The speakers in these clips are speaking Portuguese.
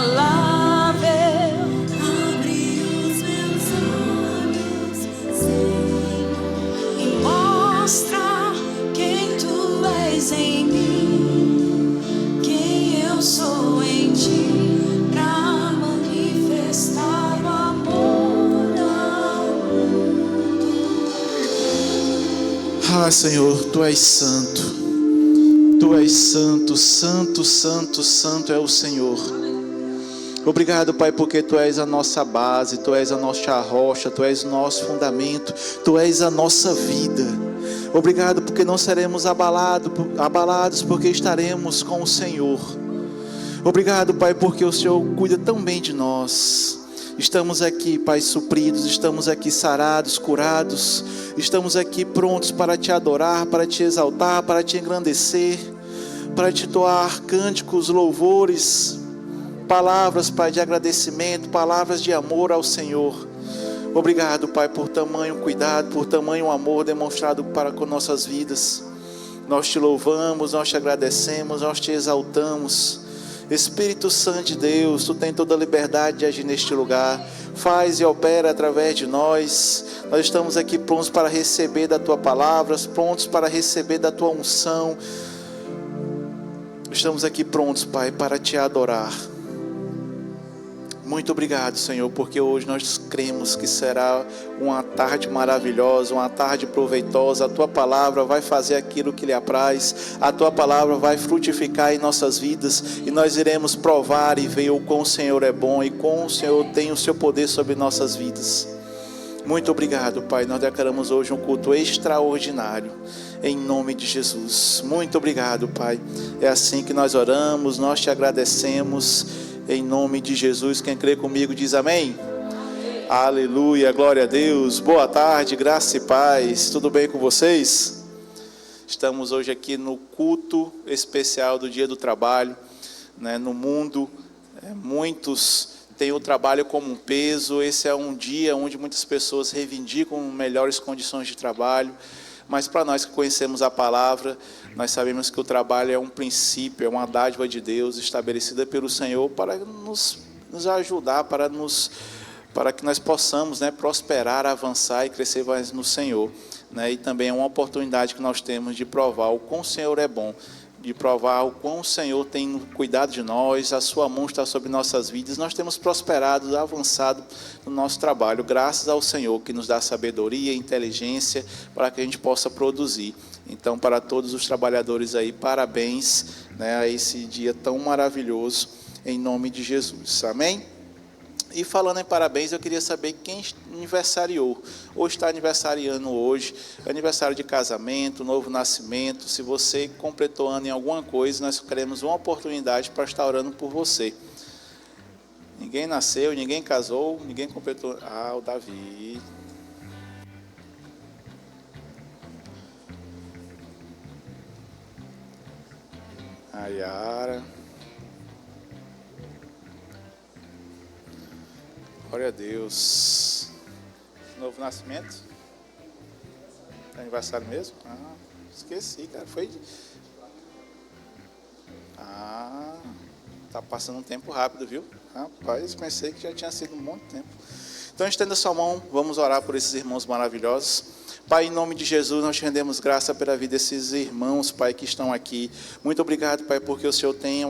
inabalável. Abre os meus olhos, Senhor, e mostra quem tu és em mim, quem eu sou em ti, pra manifestar o amor ao mundo. Ah, Senhor, tu és santo. Tu és santo, santo, santo, santo é o Senhor. Obrigado, Pai, porque Tu és a nossa base, Tu és a nossa rocha, Tu és o nosso fundamento, Tu és a nossa vida. Obrigado porque não seremos abalados, porque estaremos com o Senhor. Obrigado, Pai, porque o Senhor cuida tão bem de nós. Estamos aqui, Pai, supridos, estamos aqui sarados, curados, estamos aqui prontos para Te adorar, para Te exaltar, para Te engrandecer, para Te doar cânticos, louvores, palavras, Pai, de agradecimento, palavras de amor ao Senhor. Obrigado, Pai, por tamanho cuidado, por tamanho amor demonstrado para com nossas vidas. Nós Te louvamos, nós Te agradecemos, nós Te exaltamos. Espírito Santo de Deus, Tu tem toda a liberdade de agir neste lugar. Faz e opera através de nós. Nós estamos aqui prontos para receber da Tua palavra, prontos para receber da Tua unção. Estamos aqui prontos, Pai, para Te adorar. Muito obrigado, Senhor, porque hoje nós cremos que será uma tarde maravilhosa, uma tarde proveitosa. A Tua palavra vai fazer aquilo que lhe apraz. A Tua palavra vai frutificar em nossas vidas e nós iremos provar e ver o quão o Senhor é bom e quão o Senhor tem o Seu poder sobre nossas vidas. Muito obrigado, Pai. Nós declaramos hoje um culto extraordinário, em nome de Jesus. Muito obrigado, Pai. É assim que nós oramos, nós Te agradecemos, em nome de Jesus. Quem crê comigo diz amém. Amém. Aleluia, glória a Deus. Boa tarde, graça e paz. Tudo bem com vocês? Estamos hoje aqui no culto especial do Dia do Trabalho, né? No mundo, muitos têm o trabalho como um peso. Esse é um dia onde muitas pessoas reivindicam melhores condições de trabalho. Mas para nós que conhecemos a palavra, nós sabemos que o trabalho é um princípio, é uma dádiva de Deus estabelecida pelo Senhor para nos ajudar, para que nós possamos, né, prosperar, avançar e crescer mais no Senhor, né? E também é uma oportunidade que nós temos de provar o quão o Senhor é bom, de provar o quão o Senhor tem cuidado de nós, a Sua mão está sobre nossas vidas. Nós temos prosperado, avançado no nosso trabalho, graças ao Senhor que nos dá sabedoria e inteligência para que a gente possa produzir. Então, para todos os trabalhadores aí, parabéns, né, a esse dia tão maravilhoso, em nome de Jesus, amém? E falando em parabéns, eu queria saber quem aniversariou, ou está aniversariando hoje, aniversário de casamento, novo nascimento. Se você completou ano em alguma coisa, nós queremos uma oportunidade para estar orando por você. Ninguém nasceu, ninguém casou, ninguém completou. Ah, o Davi. A Yara. Glória a Deus. Novo nascimento? É aniversário mesmo? Ah, esqueci, cara. Foi. Ah, tá passando um tempo rápido, viu? Rapaz, pensei que já tinha sido um monte de tempo. Então, estenda sua mão, vamos orar por esses irmãos maravilhosos. Pai, em nome de Jesus, nós te rendemos graça pela vida desses irmãos, Pai, que estão aqui. Muito obrigado, Pai, porque o Senhor tem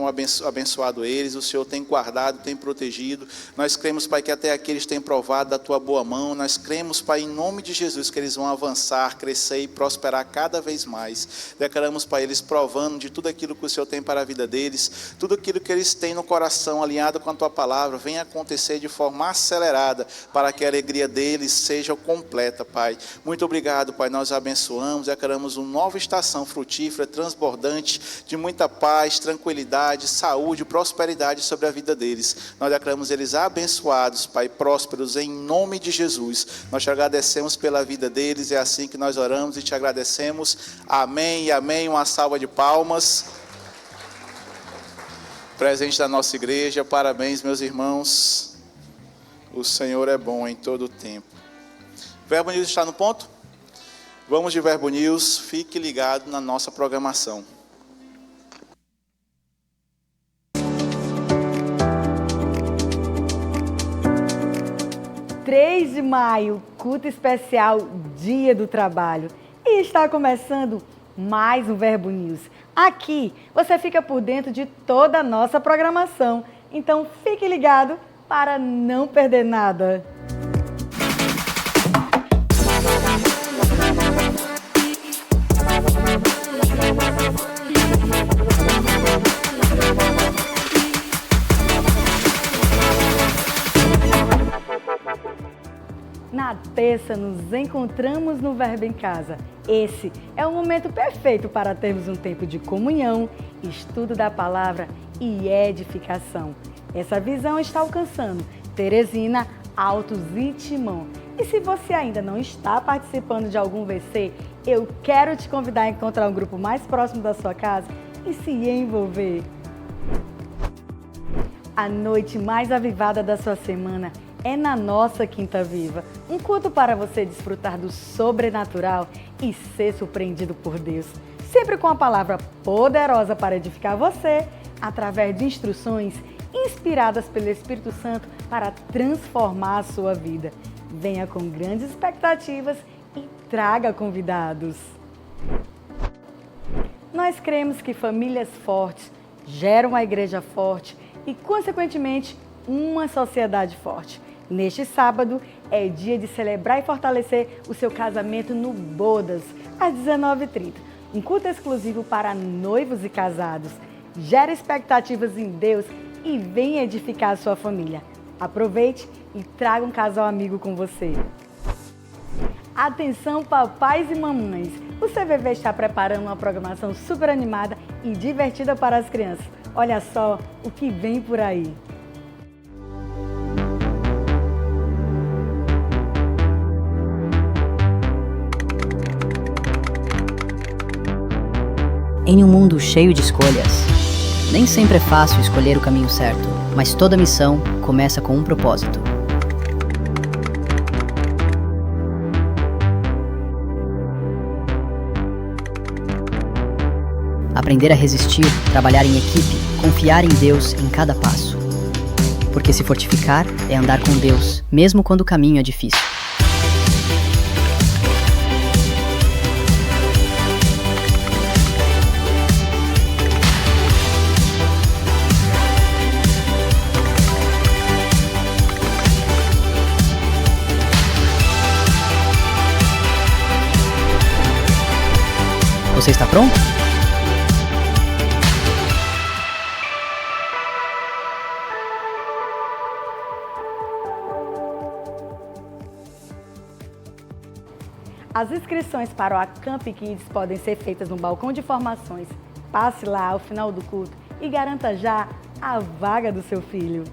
abençoado eles, o Senhor tem guardado, tem protegido. Nós cremos, Pai, que até aqui eles têm provado da Tua boa mão. Nós cremos, Pai, em nome de Jesus, que eles vão avançar, crescer e prosperar cada vez mais. Declaramos, Pai, eles provando de tudo aquilo que o Senhor tem para a vida deles, tudo aquilo que eles têm no coração, alinhado com a Tua palavra, venha acontecer de forma acelerada, para que a alegria deles seja completa, Pai. Muito obrigado, Pai, nós abençoamos, declaramos uma nova estação frutífera, transbordante, de muita paz, tranquilidade, saúde, prosperidade sobre a vida deles. Nós declaramos eles abençoados, Pai, prósperos, em nome de Jesus. Nós te agradecemos pela vida deles, é assim que nós oramos e te agradecemos. Amém e amém. Uma salva de palmas. Presente da nossa igreja, parabéns, meus irmãos. O Senhor é bom em todo o tempo. Verbo News está no ponto? Vamos de Verbo News, fique ligado na nossa programação. de maio, culto especial Dia do Trabalho. E está começando mais um Verbo News. Aqui você fica por dentro de toda a nossa programação. Então fique ligado para não perder nada. Na terça, nos encontramos no Verbo em Casa. Esse é o momento perfeito para termos um tempo de comunhão, estudo da palavra e edificação. Essa visão está alcançando Teresina, Altos e Timon. E se você ainda não está participando de algum VC, eu quero te convidar a encontrar um grupo mais próximo da sua casa e se envolver. A noite mais avivada da sua semana é na nossa Quinta Viva, um culto para você desfrutar do sobrenatural e ser surpreendido por Deus. Sempre com a palavra poderosa para edificar você, através de instruções inspiradas pelo Espírito Santo para transformar a sua vida. Venha com grandes expectativas e traga convidados. Nós cremos que famílias fortes geram uma igreja forte e, consequentemente, uma sociedade forte. Neste sábado é dia de celebrar e fortalecer o seu casamento no Bodas, às 19h30. Um culto exclusivo para noivos e casados. Gere expectativas em Deus e venha edificar a sua família. Aproveite e traga um casal amigo com você. Atenção, papais e mamães! O CVV está preparando uma programação super animada e divertida para as crianças. Olha só o que vem por aí. Em um mundo cheio de escolhas, nem sempre é fácil escolher o caminho certo, mas toda missão começa com um propósito. Aprender a resistir, trabalhar em equipe, confiar em Deus em cada passo. Porque se fortificar é andar com Deus, mesmo quando o caminho é difícil. Você está pronto? As inscrições para o Acamp Kids podem ser feitas no balcão de formações. Passe lá ao final do culto e garanta já a vaga do seu filho.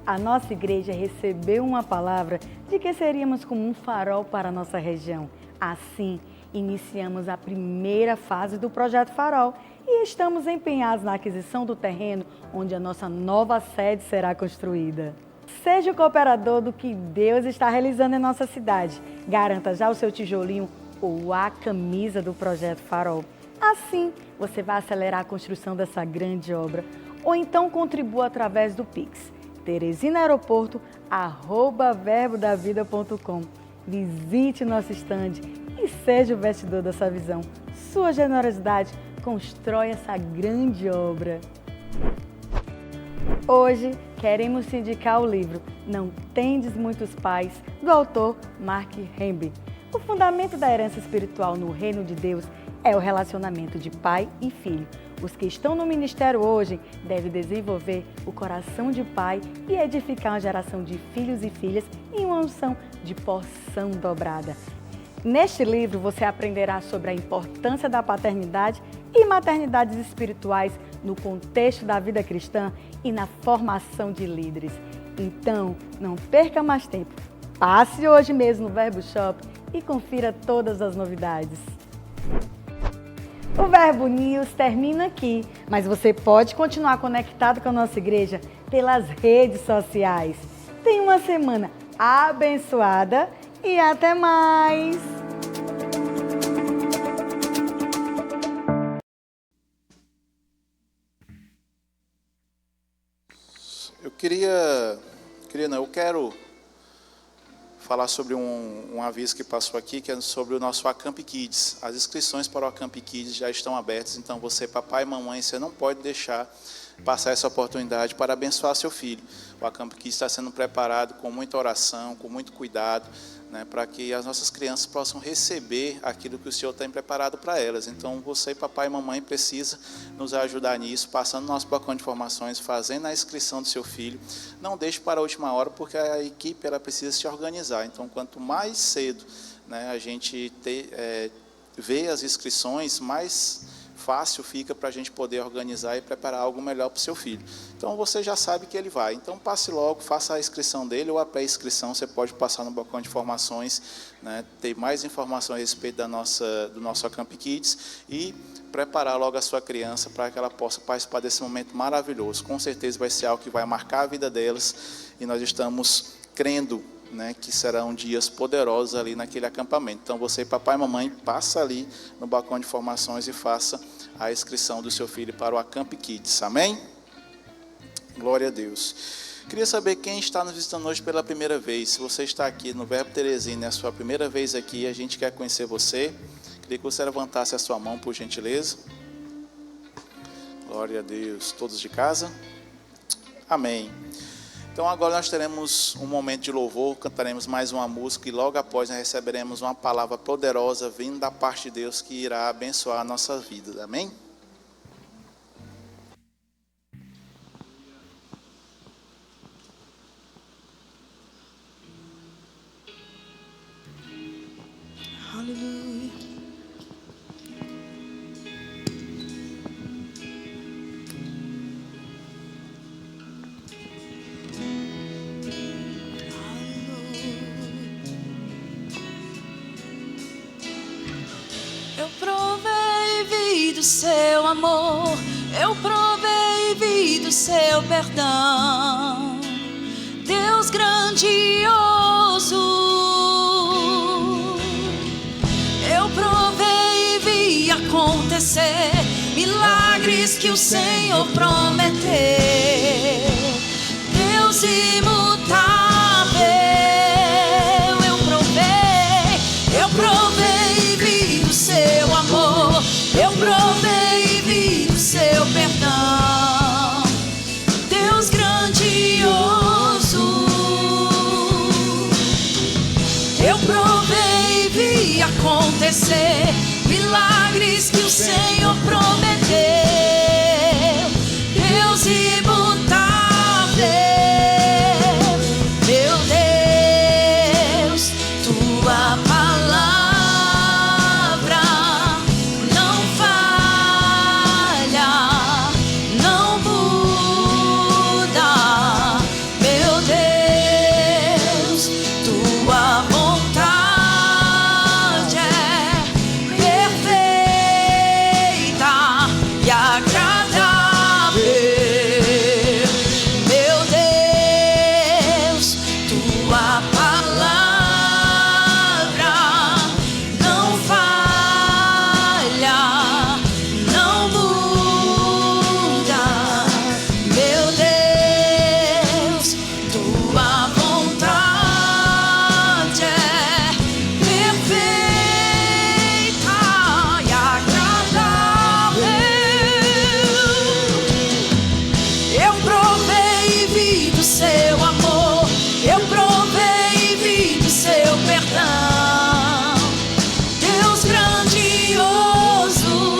A nossa igreja recebeu uma palavra de que seríamos como um farol para a nossa região. Assim, iniciamos a primeira fase do Projeto Farol e estamos empenhados na aquisição do terreno onde a nossa nova sede será construída. Seja o cooperador do que Deus está realizando em nossa cidade. Garanta já o seu tijolinho ou a camisa do Projeto Farol. Assim, você vai acelerar a construção dessa grande obra. Ou então contribua através do Pix. teresinaeroporto@verbodavida.com. Visite nosso estande e seja o vestidor dessa visão. Sua generosidade constrói essa grande obra. Hoje queremos te indicar o livro Não Tendes Muitos Pais, do autor Mark Hemby. O fundamento da herança espiritual no reino de Deus é o relacionamento de pai e filho. Os que estão no ministério hoje devem desenvolver o coração de pai e edificar uma geração de filhos e filhas em uma unção de porção dobrada. Neste livro você aprenderá sobre a importância da paternidade e maternidades espirituais no contexto da vida cristã e na formação de líderes. Então, não perca mais tempo. Passe hoje mesmo no Verbo Shop e confira todas as novidades. O Verbo News termina aqui, mas você pode continuar conectado com a nossa igreja pelas redes sociais. Tenha uma semana abençoada e até mais! Eu queria Querida, eu quero falar sobre um aviso que passou aqui, que é sobre o nosso Acamp Kids. As inscrições para o Acamp Kids já estão abertas, então você, papai e mamãe, você não pode deixar passar essa oportunidade para abençoar seu filho. O Acamp Kids está sendo preparado com muita oração, com muito cuidado, né, para que as nossas crianças possam receber aquilo que o Senhor tem preparado para elas. Então, você, papai e mamãe, precisa nos ajudar nisso, passando nosso balcão de informações, fazendo a inscrição do seu filho. Não deixe para a última hora, porque a equipe ela precisa se organizar. Então, quanto mais cedo, né, a gente vê as inscrições, mais fácil fica para a gente poder organizar e preparar algo melhor para o seu filho. Então, você já sabe que ele vai. Então, passe logo, faça a inscrição dele ou a pré-inscrição. Você pode passar no balcão de informações, né, ter mais informação a respeito do nosso Acamp Kids e preparar logo a sua criança para que ela possa participar desse momento maravilhoso. Com certeza vai ser algo que vai marcar a vida delas e nós estamos crendo, né, que serão dias poderosos ali naquele acampamento. Então, você, papai e mamãe, passa ali no balcão de informações e faça a inscrição do seu filho para o Acamp Kids. Amém? Glória a Deus. Queria saber quem está nos visitando hoje pela primeira vez. Se você está aqui no Verbo Teresina, é a sua primeira vez aqui, a gente quer conhecer você. Queria que você levantasse a sua mão, por gentileza. Glória a Deus. Todos de casa? Amém. Então agora nós teremos um momento de louvor, cantaremos mais uma música e logo após nós receberemos uma palavra poderosa vindo da parte de Deus que irá abençoar a nossa vida. Amém? Aleluia. Eu provei e vi do seu amor, eu provei e vi do seu perdão, Deus grandioso. Eu provei e vi acontecer milagres que o Senhor prometeu, Deus imutável. Eu provei e vi do seu amor, eu provei e vi do seu perdão, Deus grandioso. Eu provei e vi acontecer milagres que o Senhor prometeu, Deus imutável. Meu Deus, tua palavra não falha, não muda. Meu Deus, tua vontade é perfeita e agradável. Meu Deus, tua palavra não falha, não muda. Meu Deus, tua vontade é perfeita e agradável. Eu provei e vi do seu amor, eu provei e vi do seu perdão, Deus grandioso.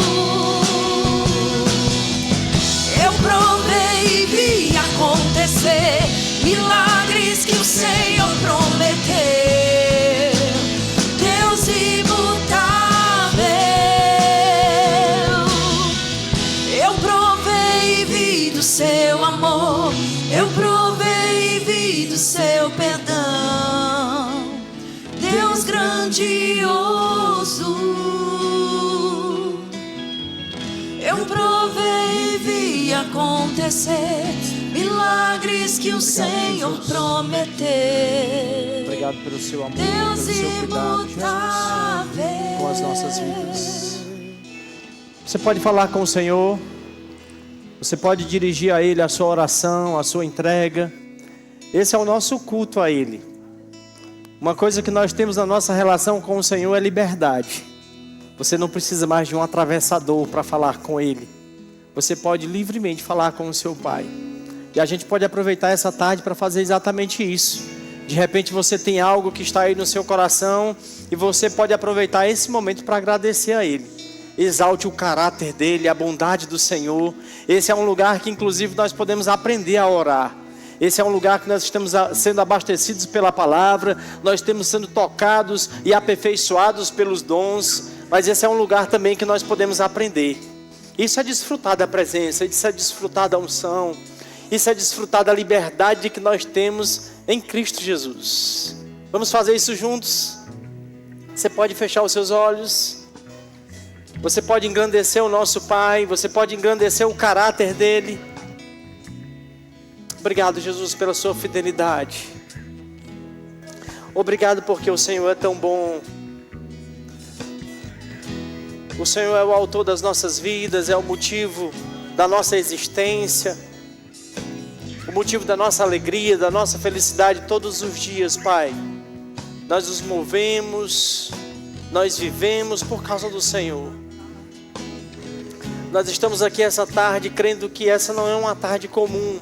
Eu provei e vi acontecer milagres que o Senhor prometeu, Deus imutável. Eu provei e vi do seu amor, eu provei e vi do seu perdão, Deus grandioso. Eu provei e vi acontecer milagres que o Senhor prometeu, Obrigado pelo seu amor, Deus pelo seu cuidado, Jesus, imutável. com as nossas vidas. Você pode falar com o Senhor, você pode dirigir a Ele a sua oração, a sua entrega. Esse é o nosso culto a Ele. Uma coisa que nós temos na nossa relação com o Senhor é liberdade. Você não precisa mais de um atravessador para falar com Ele. Você pode livremente falar com o seu Pai. E a gente pode aproveitar essa tarde para fazer exatamente isso. De repente você tem algo que está aí no seu coração e você pode aproveitar esse momento para agradecer a Ele. Exalte o caráter dEle, a bondade do Senhor. Esse é um lugar que inclusive nós podemos aprender a orar. Esse é um lugar que nós estamos sendo abastecidos pela palavra, nós estamos sendo tocados e aperfeiçoados pelos dons, mas esse é um lugar também que nós podemos aprender. Isso é desfrutar da presença, isso é desfrutar da unção, isso é desfrutar da liberdade que nós temos em Cristo Jesus. Vamos fazer isso juntos? Você pode fechar os seus olhos, você pode engrandecer o nosso Pai, você pode engrandecer o caráter dEle. Obrigado, Jesus, pela sua fidelidade. Obrigado porque o Senhor é tão bom. O Senhor é o autor das nossas vidas, é o motivo da nossa existência, o motivo da nossa alegria, da nossa felicidade todos os dias, Pai. Nós nos movemos, nós vivemos por causa do Senhor. Nós estamos aqui essa tarde crendo que essa não é uma tarde comum.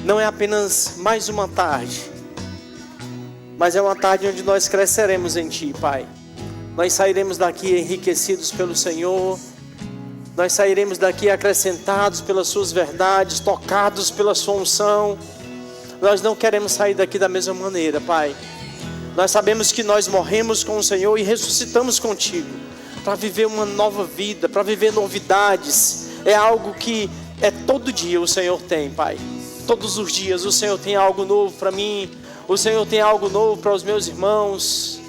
Não é apenas mais uma tarde, mas é uma tarde onde nós cresceremos em Ti, Pai. Nós sairemos daqui enriquecidos pelo Senhor. Nós sairemos daqui acrescentados pelas Suas verdades, tocados pela Sua unção. Nós não queremos sair daqui da mesma maneira, Pai. Nós sabemos que nós morremos com o Senhor e ressuscitamos contigo para viver uma nova vida, para viver novidades. É algo que todo dia o Senhor tem, Pai. Todos os dias o Senhor tem algo novo para mim, o Senhor tem algo novo para os meus irmãos,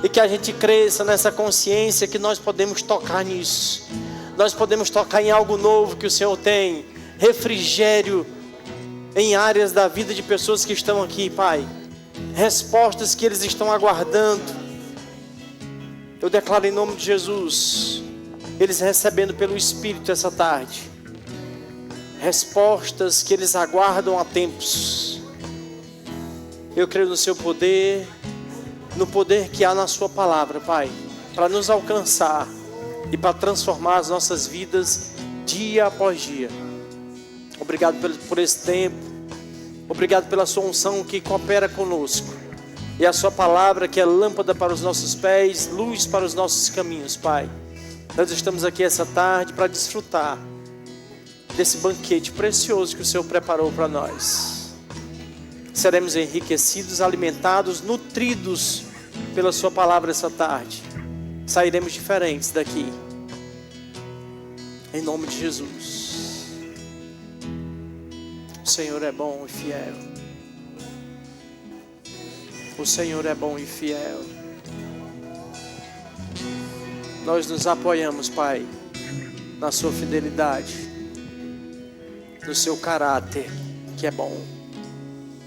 e que a gente cresça nessa consciência que nós podemos tocar nisso, nós podemos tocar em algo novo que o Senhor tem, refrigério em áreas da vida de pessoas que estão aqui, Pai, respostas que eles estão aguardando. Eu declaro em nome de Jesus, eles recebendo pelo Espírito essa tarde, respostas que eles aguardam há tempos. Eu creio no Seu poder, no poder que há na Sua palavra, Pai, para nos alcançar e para transformar as nossas vidas dia após dia. Obrigado por esse tempo, obrigado pela Sua unção que coopera conosco, e a Sua palavra que é lâmpada para os nossos pés, luz para os nossos caminhos, Pai. Nós estamos aqui essa tarde para desfrutar desse banquete precioso que o Senhor preparou para nós. Seremos enriquecidos, alimentados, nutridos pela Sua palavra essa tarde. Sairemos diferentes daqui, em nome de Jesus. O Senhor é bom e fiel. O Senhor é bom e fiel. Nós nos apoiamos, Pai, na Sua fidelidade, no Seu caráter que é bom,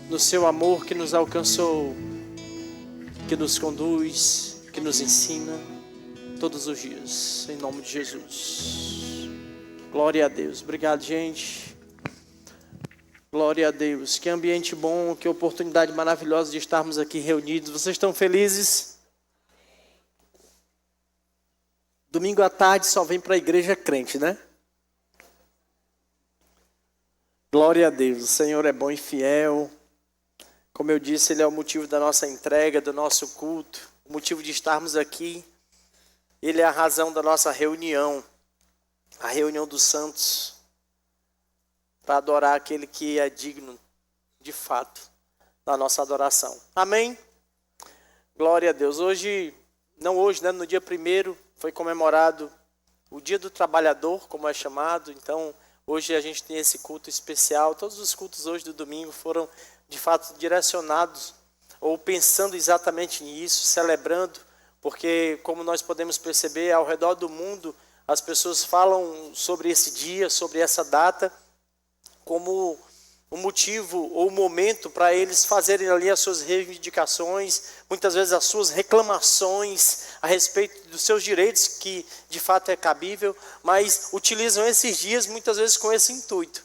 no Seu amor que nos alcançou, que nos conduz, que nos ensina todos os dias, em nome de Jesus. Glória a Deus. Obrigado, gente. Glória a Deus. Que ambiente bom, que oportunidade maravilhosa de estarmos aqui reunidos. Vocês estão felizes? Domingo à tarde só vem para a igreja crente, né? Glória a Deus, o Senhor é bom e fiel. Como eu disse, Ele é o motivo da nossa entrega, do nosso culto, o motivo de estarmos aqui. Ele é a razão da nossa reunião, a reunião dos santos, para adorar aquele que é digno, de fato, da nossa adoração. Amém? Glória a Deus. No dia 1º, foi comemorado o Dia do Trabalhador, como é chamado. Então, hoje a gente tem esse culto especial. Todos os cultos hoje do domingo foram, de fato, direcionados ou pensando exatamente nisso, celebrando, porque, como nós podemos perceber, ao redor do mundo, as pessoas falam sobre esse dia, sobre essa data, como um motivo ou um momento para eles fazerem ali as suas reivindicações, muitas vezes as suas reclamações a respeito dos seus direitos, que de fato é cabível, mas utilizam esses dias muitas vezes com esse intuito,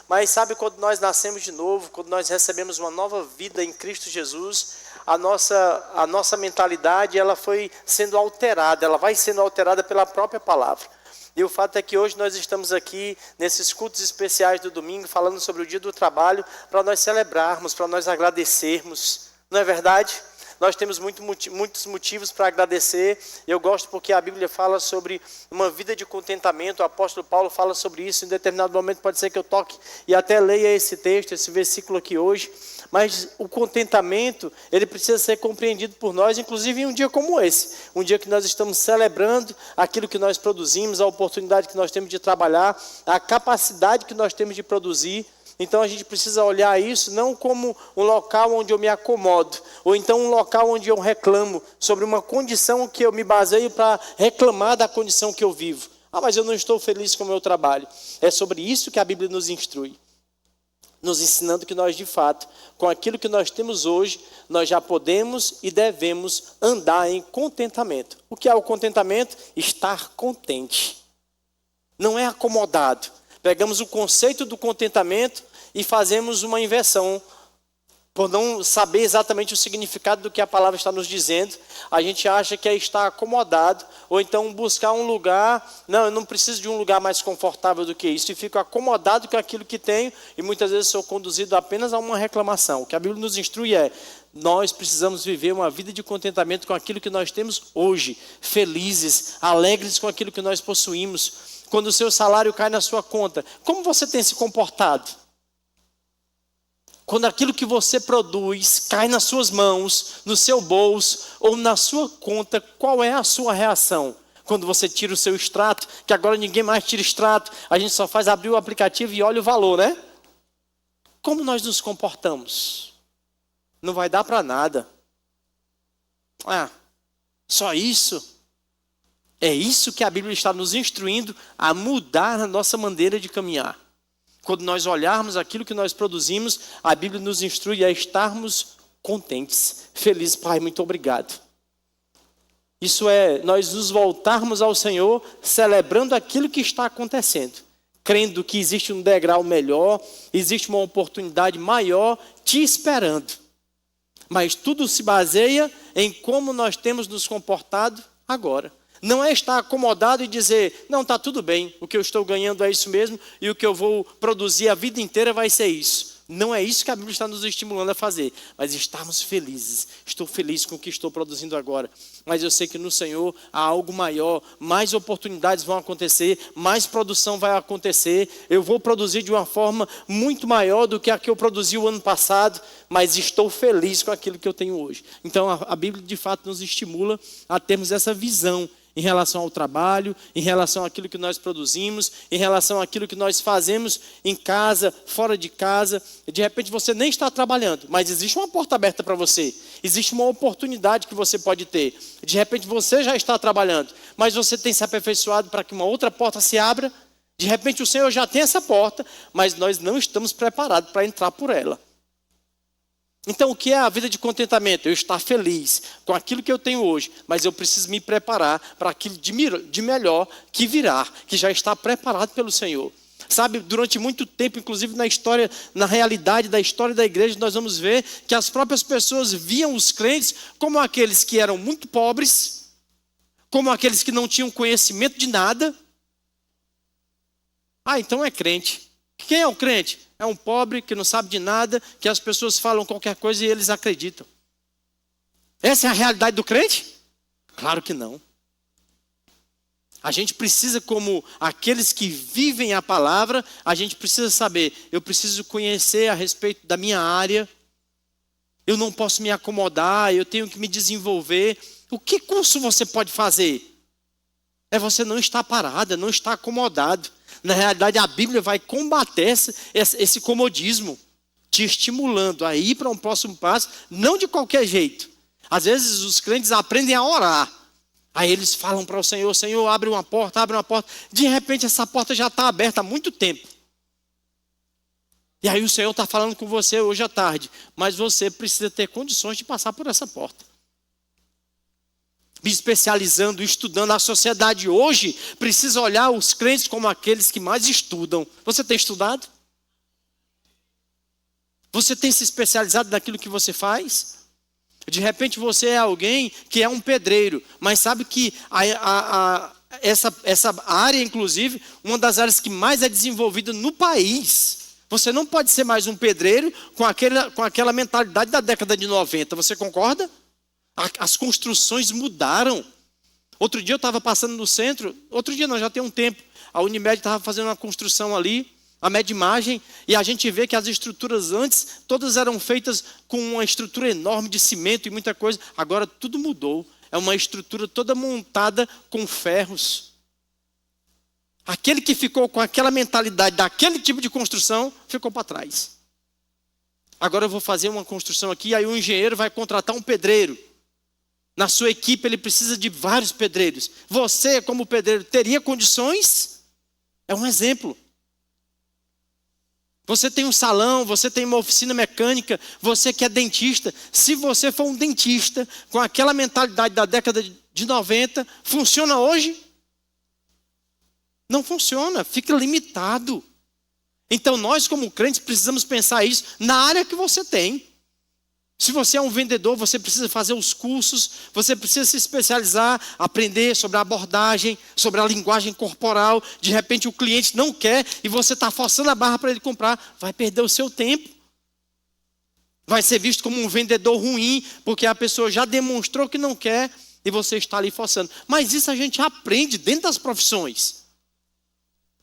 Mas sabe, quando nós nascemos de novo, quando nós recebemos uma nova vida em Cristo Jesus, a nossa mentalidade, ela foi sendo alterada, ela vai sendo alterada pela própria palavra. E o fato é que hoje nós estamos aqui, nesses cultos especiais do domingo, falando sobre o dia do trabalho, para nós celebrarmos, para nós agradecermos. Não é verdade? Nós temos muitos motivos para agradecer. Eu gosto porque a Bíblia fala sobre uma vida de contentamento. O apóstolo Paulo fala sobre isso. Em determinado momento pode ser que eu toque e até leia esse texto, esse versículo aqui hoje. Mas o contentamento, ele precisa ser compreendido por nós, inclusive em um dia como esse. Um dia que nós estamos celebrando aquilo que nós produzimos, a oportunidade que nós temos de trabalhar, a capacidade que nós temos de produzir. Então a gente precisa olhar isso não como um local onde eu me acomodo, ou então um local onde eu reclamo sobre uma condição que eu me baseio para reclamar da condição que eu vivo. Mas eu não estou feliz com o meu trabalho. É sobre isso que a Bíblia nos instrui, nos ensinando que nós, de fato, com aquilo que nós temos hoje, nós já podemos e devemos andar em contentamento. O que é o contentamento? Estar contente. Não é acomodado. Pegamos o conceito do contentamento e fazemos uma inversão. Por não saber exatamente o significado do que a palavra está nos dizendo, a gente acha que é estar acomodado, ou então buscar um lugar, não, eu não preciso de um lugar mais confortável do que isso, e fico acomodado com aquilo que tenho, e muitas vezes sou conduzido apenas a uma reclamação. O que a Bíblia nos instrui é, nós precisamos viver uma vida de contentamento com aquilo que nós temos hoje, felizes, alegres com aquilo que nós possuímos. Quando o seu salário cai na sua conta, como você tem se comportado? Quando aquilo que você produz cai nas suas mãos, no seu bolso ou na sua conta, qual é a sua reação? Quando você tira o seu extrato, que agora ninguém mais tira extrato, a gente só faz abrir o aplicativo e olha o valor, né? Como nós nos comportamos? Não vai dar para nada. Só isso? É isso que a Bíblia está nos instruindo a mudar a nossa maneira de caminhar. Quando nós olharmos aquilo que nós produzimos, a Bíblia nos instrui a estarmos contentes. Felizes, Pai, muito obrigado. Isso é, nós nos voltarmos ao Senhor, celebrando aquilo que está acontecendo. Crendo que existe um degrau melhor, existe uma oportunidade maior te esperando. Mas tudo se baseia em como nós temos nos comportado agora. Não é estar acomodado e dizer, não, está tudo bem, o que eu estou ganhando é isso mesmo e o que eu vou produzir a vida inteira vai ser isso. Não é isso que a Bíblia está nos estimulando a fazer, mas estarmos felizes. Estou feliz com o que estou produzindo agora, mas eu sei que no Senhor há algo maior, mais oportunidades vão acontecer, mais produção vai acontecer. Eu vou produzir de uma forma muito maior do que a que eu produzi o ano passado, mas estou feliz com aquilo que eu tenho hoje. Então a Bíblia de fato nos estimula a termos essa visão em relação ao trabalho, em relação àquilo que nós produzimos, em relação àquilo que nós fazemos em casa, fora de casa. De repente você nem está trabalhando, mas existe uma porta aberta para você. Existe uma oportunidade que você pode ter. De repente você já está trabalhando, mas você tem se aperfeiçoado para que uma outra porta se abra. De repente o Senhor já tem essa porta, mas nós não estamos preparados para entrar por ela. Então, o que é a vida de contentamento? Eu estar feliz com aquilo que eu tenho hoje, mas eu preciso me preparar para aquilo de melhor que virá, que já está preparado pelo Senhor. Sabe, durante muito tempo, inclusive na história, na realidade da história da igreja, nós vamos ver que as próprias pessoas viam os crentes como aqueles que eram muito pobres, como aqueles que não tinham conhecimento de nada. Então é crente. Quem é o crente? É um pobre que não sabe de nada, que as pessoas falam qualquer coisa e eles acreditam. Essa é a realidade do crente? Claro que não. A gente precisa, como aqueles que vivem a palavra, a gente precisa saber, eu preciso conhecer a respeito da minha área, eu não posso me acomodar, eu tenho que me desenvolver. O que curso você pode fazer? É você não estar parado, não estar acomodado. Na realidade, a Bíblia vai combater esse comodismo, te estimulando a ir para um próximo passo, não de qualquer jeito. Às vezes os crentes aprendem a orar. Aí eles falam para o Senhor, Senhor, abre uma porta. De repente essa porta já está aberta há muito tempo. E aí o Senhor está falando com você hoje à tarde, mas você precisa ter condições de passar por essa porta. Me especializando, estudando. A sociedade hoje precisa olhar os crentes como aqueles que mais estudam. Você tem estudado? Você tem se especializado naquilo que você faz? De repente você é alguém que é um pedreiro, mas sabe que essa área, inclusive, uma das áreas que mais é desenvolvida no país. Você não pode ser mais um pedreiro com aquela mentalidade da década de 90, você concorda? As construções mudaram. Outro dia eu estava passando no centro, outro dia não, já tem um tempo, a Unimed estava fazendo uma construção ali, a Medimagem, e a gente vê que as estruturas antes, todas eram feitas com uma estrutura enorme de cimento e muita coisa, agora tudo mudou, é uma estrutura toda montada com ferros. Aquele que ficou com aquela mentalidade daquele tipo de construção, ficou para trás. Agora eu vou fazer uma construção aqui, aí o engenheiro vai contratar um pedreiro. Na sua equipe ele precisa de vários pedreiros. Você, como pedreiro, teria condições? É um exemplo. Você tem um salão, você tem uma oficina mecânica, você que é dentista. Se você for um dentista com aquela mentalidade da década de 90, funciona hoje? Não funciona, fica limitado. Então nós como crentes precisamos pensar isso na área que você tem. Se você é um vendedor, você precisa fazer os cursos, você precisa se especializar, aprender sobre a abordagem, sobre a linguagem corporal. De repente o cliente não quer e você está forçando a barra para ele comprar, vai perder o seu tempo. Vai ser visto como um vendedor ruim, porque a pessoa já demonstrou que não quer e você está ali forçando. Mas isso a gente aprende dentro das profissões.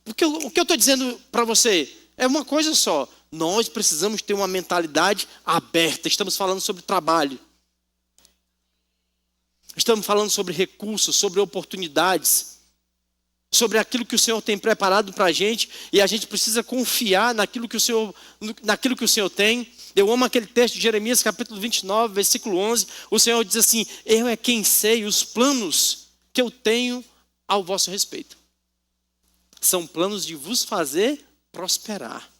Porque o que eu estou dizendo para você é uma coisa só. Nós precisamos ter uma mentalidade aberta. Estamos falando sobre trabalho. Estamos falando sobre recursos, sobre oportunidades. Sobre aquilo que o Senhor tem preparado para a gente. E a gente precisa confiar naquilo que o Senhor tem. Eu amo aquele texto de Jeremias, capítulo 29, versículo 11. O Senhor diz assim: eu é quem sei os planos que eu tenho ao vosso respeito. São planos de vos fazer prosperar.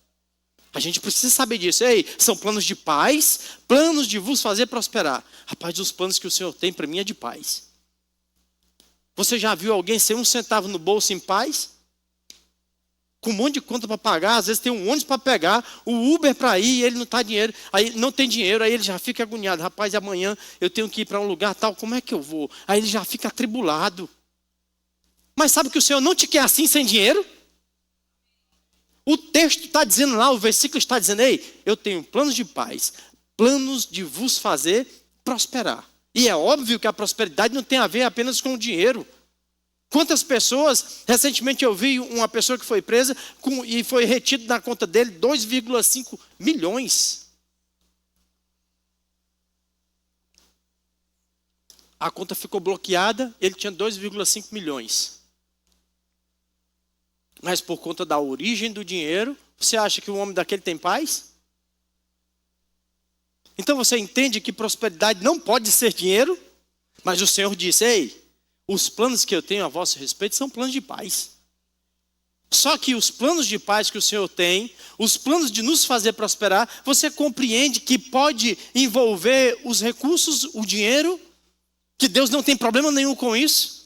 A gente precisa saber disso. Ei, são planos de paz, planos de vos fazer prosperar. Rapaz, os planos que o Senhor tem para mim é de paz. Você já viu alguém sem um centavo no bolso em paz? Com um monte de conta para pagar, às vezes tem um ônibus para pegar, o Uber para ir, e ele não tem dinheiro, aí ele já fica agoniado. Rapaz, amanhã eu tenho que ir para um lugar tal, como é que eu vou? Aí ele já fica atribulado. Mas sabe que o Senhor não te quer assim, sem dinheiro? O texto está dizendo lá, o versículo está dizendo: ei, eu tenho planos de paz, planos de vos fazer prosperar. E é óbvio que a prosperidade não tem a ver apenas com o dinheiro. Quantas pessoas, recentemente eu vi uma pessoa que foi presa e foi retido na conta dele 2,5 milhões. A conta ficou bloqueada, ele tinha 2,5 milhões. Mas por conta da origem do dinheiro, você acha que o homem daquele tem paz? Então você entende que prosperidade não pode ser dinheiro? Mas o Senhor disse: ei, os planos que eu tenho a vosso respeito são planos de paz. Só que os planos de paz que o Senhor tem, os planos de nos fazer prosperar, você compreende que pode envolver os recursos, o dinheiro, que Deus não tem problema nenhum com isso?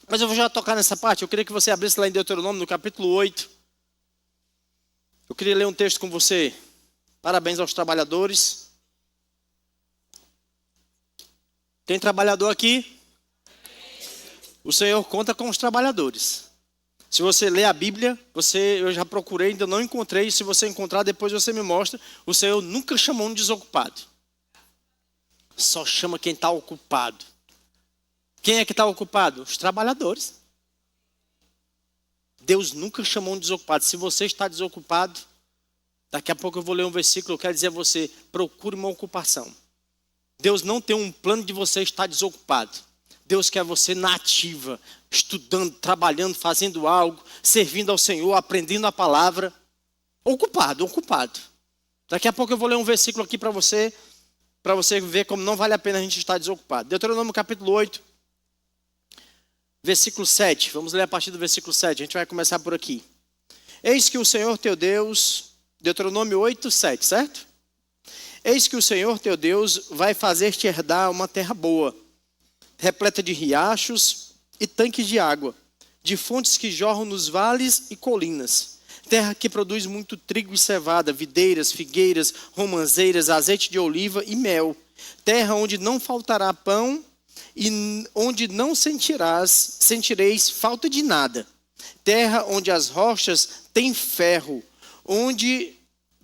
Mas eu vou já tocar nessa parte. Eu queria que você abrisse lá em Deuteronômio, no capítulo 8. Eu queria ler um texto com você. Parabéns aos trabalhadores. Tem trabalhador aqui? O Senhor conta com os trabalhadores. Se você ler a Bíblia, eu já procurei, ainda não encontrei. Se você encontrar, depois você me mostra. O Senhor nunca chamou um desocupado. Só chama quem está ocupado. Quem é que está ocupado? Os trabalhadores. Deus nunca chamou um desocupado. Se você está desocupado, daqui a pouco eu vou ler um versículo, eu quero dizer a você: procure uma ocupação. Deus não tem um plano de você estar desocupado. Deus quer você na ativa, estudando, trabalhando, fazendo algo, servindo ao Senhor, aprendendo a palavra. Ocupado. Daqui a pouco eu vou ler um versículo aqui para você ver como não vale a pena a gente estar desocupado. Deuteronômio capítulo 8. Versículo 7, vamos ler a partir do versículo 7, a gente vai começar por aqui. Eis que o Senhor teu Deus, Deuteronômio 8, 7, certo? Eis que o Senhor teu Deus vai fazer-te herdar uma terra boa, repleta de riachos e tanques de água, de fontes que jorram nos vales e colinas. terra que produz muito trigo e cevada, videiras, figueiras, romãzeiras, azeite de oliva e mel. Terra onde não faltará pão e onde não sentireis falta de nada. Terra onde as rochas têm ferro, onde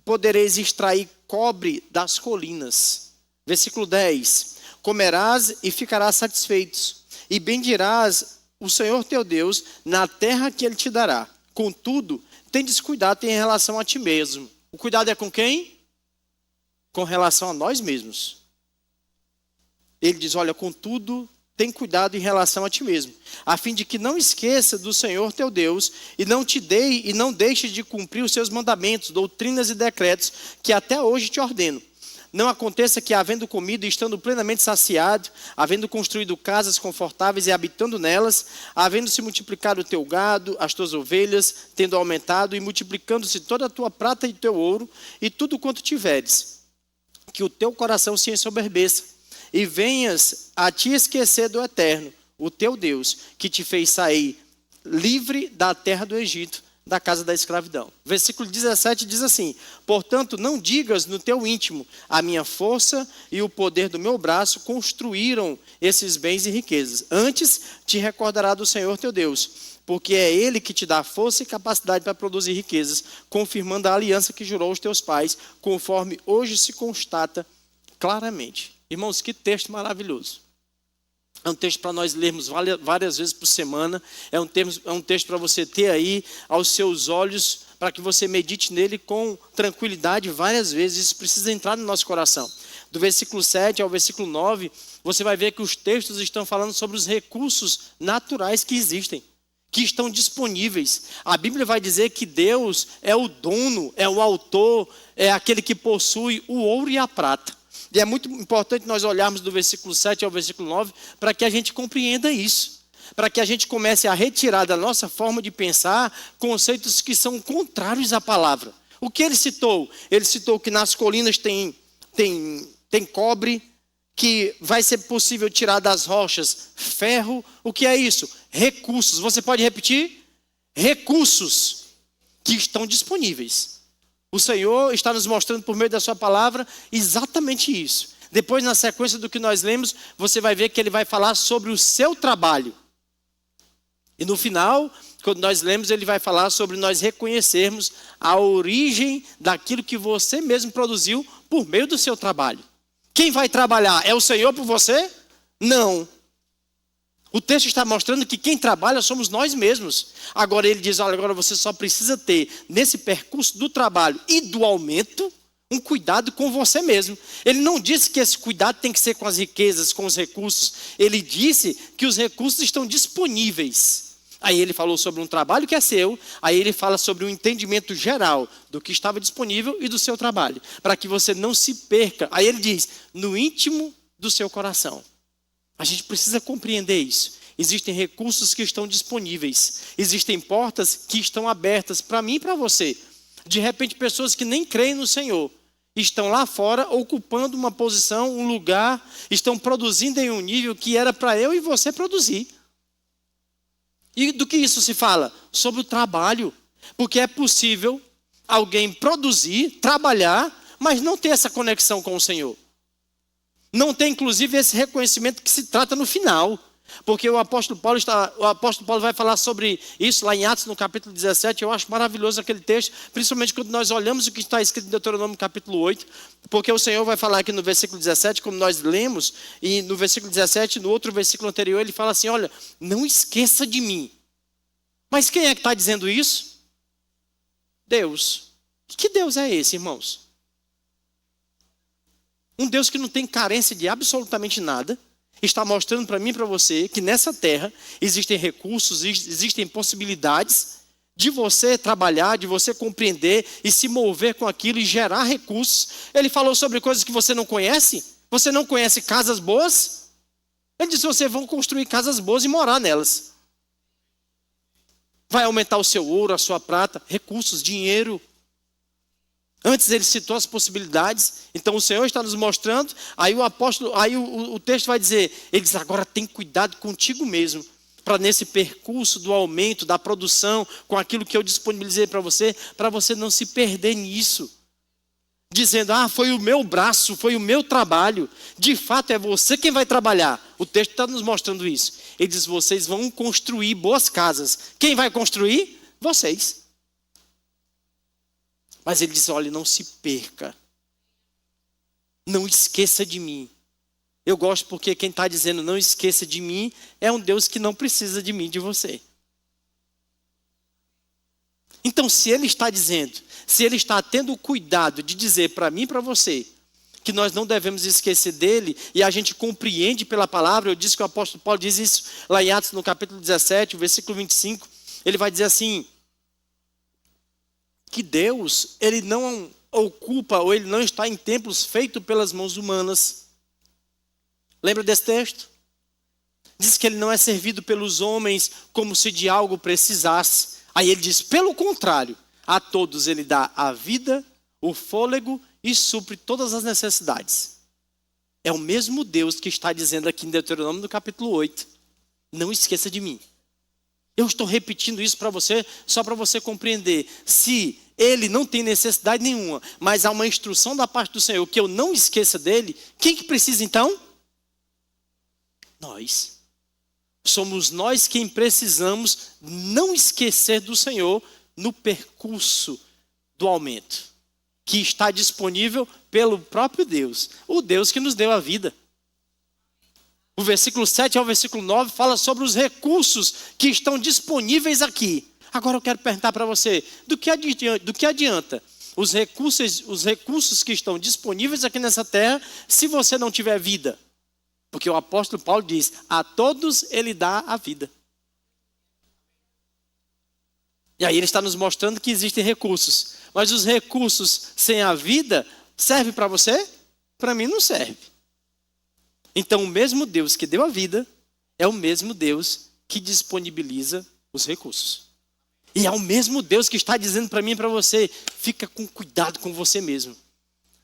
podereis extrair cobre das colinas. Versículo 10. Comerás e ficarás satisfeitos, e bendirás o Senhor teu Deus na terra que Ele te dará. Contudo, tendes cuidado em relação a ti mesmo. O cuidado é com quem? Com relação a nós mesmos. Ele diz, olha, contudo, tem cuidado em relação a ti mesmo, a fim de que não esqueça do Senhor teu Deus, e não deixe de cumprir os seus mandamentos, doutrinas e decretos, que até hoje te ordeno. Não aconteça que, havendo comido e estando plenamente saciado, havendo construído casas confortáveis e habitando nelas, havendo se multiplicado o teu gado, as tuas ovelhas, tendo aumentado e multiplicando-se toda a tua prata e teu ouro, e tudo quanto tiveres, que o teu coração se ensoberbeça, e venhas a te esquecer do Eterno, o teu Deus, que te fez sair livre da terra do Egito, da casa da escravidão. Versículo 17 diz assim: portanto, não digas no teu íntimo, a minha força e o poder do meu braço construíram esses bens e riquezas. Antes te recordará do Senhor teu Deus, porque é Ele que te dá força e capacidade para produzir riquezas, confirmando a aliança que jurou aos teus pais, conforme hoje se constata claramente. Irmãos, que texto maravilhoso. É um texto para nós lermos várias vezes por semana. É um texto para você ter aí aos seus olhos, para que você medite nele com tranquilidade várias vezes. Isso precisa entrar no nosso coração. Do versículo 7 ao versículo 9, você vai ver que os textos estão falando sobre os recursos naturais que existem, que estão disponíveis. A Bíblia vai dizer que Deus é o dono, é o autor, é aquele que possui o ouro e a prata. E é muito importante nós olharmos do versículo 7 ao versículo 9 para que a gente compreenda isso. Para que a gente comece a retirar da nossa forma de pensar conceitos que são contrários à palavra. O que ele citou? Ele citou que nas colinas tem cobre, que vai ser possível tirar das rochas ferro. O que é isso? Recursos. Você pode repetir? Recursos que estão disponíveis. O Senhor está nos mostrando por meio da sua palavra exatamente isso. Depois, na sequência do que nós lemos, você vai ver que ele vai falar sobre o seu trabalho. E no final, quando nós lemos, ele vai falar sobre nós reconhecermos a origem daquilo que você mesmo produziu por meio do seu trabalho. Quem vai trabalhar? É o Senhor por você? Não. O texto está mostrando que quem trabalha somos nós mesmos. Agora ele diz, olha, agora você só precisa ter, nesse percurso do trabalho e do aumento, um cuidado com você mesmo. Ele não disse que esse cuidado tem que ser com as riquezas, com os recursos. Ele disse que os recursos estão disponíveis. Aí ele falou sobre um trabalho que é seu, aí ele fala sobre um entendimento geral do que estava disponível e do seu trabalho, para que você não se perca. Aí ele diz, no íntimo do seu coração. A gente precisa compreender isso. Existem recursos que estão disponíveis. Existem portas que estão abertas para mim e para você. De repente, pessoas que nem creem no Senhor estão lá fora ocupando uma posição, um lugar, estão produzindo em um nível que era para eu e você produzir. E do que isso se fala? Sobre o trabalho. Porque é possível alguém produzir, trabalhar, mas não ter essa conexão com o Senhor. Não tem, inclusive, esse reconhecimento que se trata no final. Porque o apóstolo Paulo vai falar sobre isso lá em Atos, no capítulo 17. Eu acho maravilhoso aquele texto, principalmente quando nós olhamos o que está escrito em Deuteronômio capítulo 8. Porque o Senhor vai falar aqui no versículo 17, como nós lemos, e no versículo 17, no outro versículo anterior, ele fala assim, olha, não esqueça de mim. Mas quem é que está dizendo isso? Deus. Que Deus é esse, irmãos? Um Deus que não tem carência de absolutamente nada, está mostrando para mim e para você que nessa terra existem recursos, existem possibilidades de você trabalhar, de você compreender e se mover com aquilo e gerar recursos. Ele falou sobre coisas que você não conhece. Você não conhece casas boas? Ele disse, vocês vão construir casas boas e morar nelas. Vai aumentar o seu ouro, a sua prata, recursos, dinheiro. Antes ele citou as possibilidades, então o Senhor está nos mostrando, aí o texto vai dizer, ele diz, agora tem cuidado contigo mesmo, para nesse percurso do aumento, da produção, com aquilo que eu disponibilizei para você não se perder nisso. Dizendo, foi o meu braço, foi o meu trabalho. De fato, é você quem vai trabalhar. O texto está nos mostrando isso. Ele diz, vocês vão construir boas casas. Quem vai construir? Vocês. Mas ele diz, olha, não se perca. Não esqueça de mim. Eu gosto porque quem está dizendo não esqueça de mim é um Deus que não precisa de mim, de você. Então, se ele está dizendo, se ele está tendo o cuidado de dizer para mim e para você que nós não devemos esquecer dele, e a gente compreende pela palavra, eu disse que o apóstolo Paulo diz isso lá em Atos, no capítulo 17, versículo 25, ele vai dizer assim, que Deus, ele não ocupa, ou ele não está em templos feitos pelas mãos humanas. Lembra desse texto? Diz que ele não é servido pelos homens como se de algo precisasse. Aí ele diz, pelo contrário, a todos ele dá a vida, o fôlego e supre todas as necessidades. É o mesmo Deus que está dizendo aqui em Deuteronômio, no capítulo 8. Não esqueça de mim. Eu estou repetindo isso para você, só para você compreender. Se ele não tem necessidade nenhuma, mas há uma instrução da parte do Senhor que eu não esqueça dele, quem que precisa então? Nós. Somos nós quem precisamos não esquecer do Senhor no percurso do aumento, que está disponível pelo próprio Deus, o Deus que nos deu a vida. O versículo 7 ao versículo 9 fala sobre os recursos que estão disponíveis aqui. Agora eu quero perguntar para você, do que adianta os recursos que estão disponíveis aqui nessa terra se você não tiver vida? Porque o apóstolo Paulo diz, a todos ele dá a vida. E aí ele está nos mostrando que existem recursos. Mas os recursos sem a vida, servem para você? Para mim não serve. Então o mesmo Deus que deu a vida, é o mesmo Deus que disponibiliza os recursos. E é o mesmo Deus que está dizendo para mim e para você, fica com cuidado com você mesmo.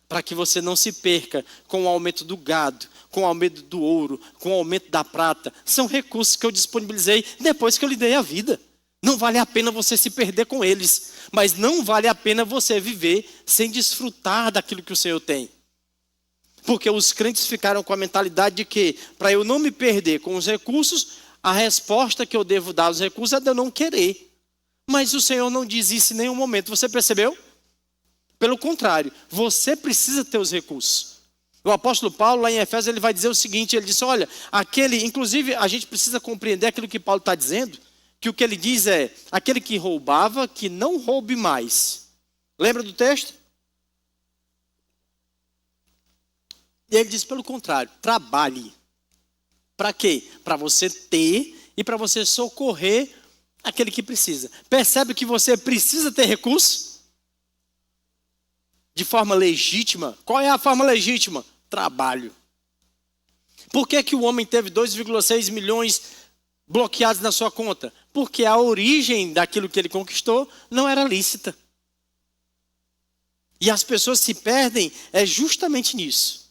Para que você não se perca com o aumento do gado, com o aumento do ouro, com o aumento da prata. São recursos que eu disponibilizei depois que eu lhe dei a vida. Não vale a pena você se perder com eles, mas não vale a pena você viver sem desfrutar daquilo que o Senhor tem. Porque os crentes ficaram com a mentalidade de que, para eu não me perder com os recursos, a resposta que eu devo dar aos recursos é de eu não querer. Mas o Senhor não diz isso em nenhum momento, você percebeu? Pelo contrário, você precisa ter os recursos. O apóstolo Paulo, lá em Efésios, ele vai dizer o seguinte, ele diz, olha, inclusive a gente precisa compreender aquilo que Paulo está dizendo, que o que ele diz é, aquele que roubava, que não roube mais. Lembra do texto? E ele diz, pelo contrário, trabalhe. Para quê? Para você ter e para você socorrer aquele que precisa. Percebe que você precisa ter recurso? De forma legítima. Qual é a forma legítima? Trabalho. Por que o homem teve 2,6 milhões bloqueados na sua conta? Porque a origem daquilo que ele conquistou não era lícita. E as pessoas se perdem justamente nisso.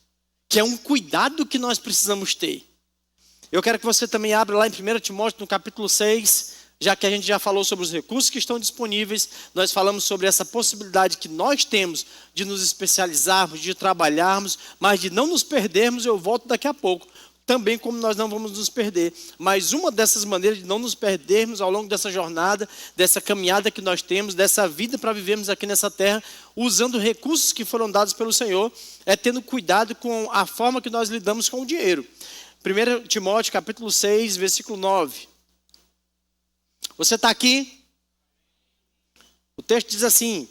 Que é um cuidado que nós precisamos ter. Eu quero que você também abra lá em 1 Timóteo, no capítulo 6, já que a gente já falou sobre os recursos que estão disponíveis, nós falamos sobre essa possibilidade que nós temos de nos especializarmos, de trabalharmos, mas de não nos perdermos, eu volto daqui a pouco, também como nós não vamos nos perder. Mas uma dessas maneiras de não nos perdermos ao longo dessa jornada, dessa caminhada que nós temos, dessa vida para vivermos aqui nessa terra, usando recursos que foram dados pelo Senhor, é tendo cuidado com a forma que nós lidamos com o dinheiro. 1 Timóteo, capítulo 6, versículo 9. Você está aqui? O texto diz assim,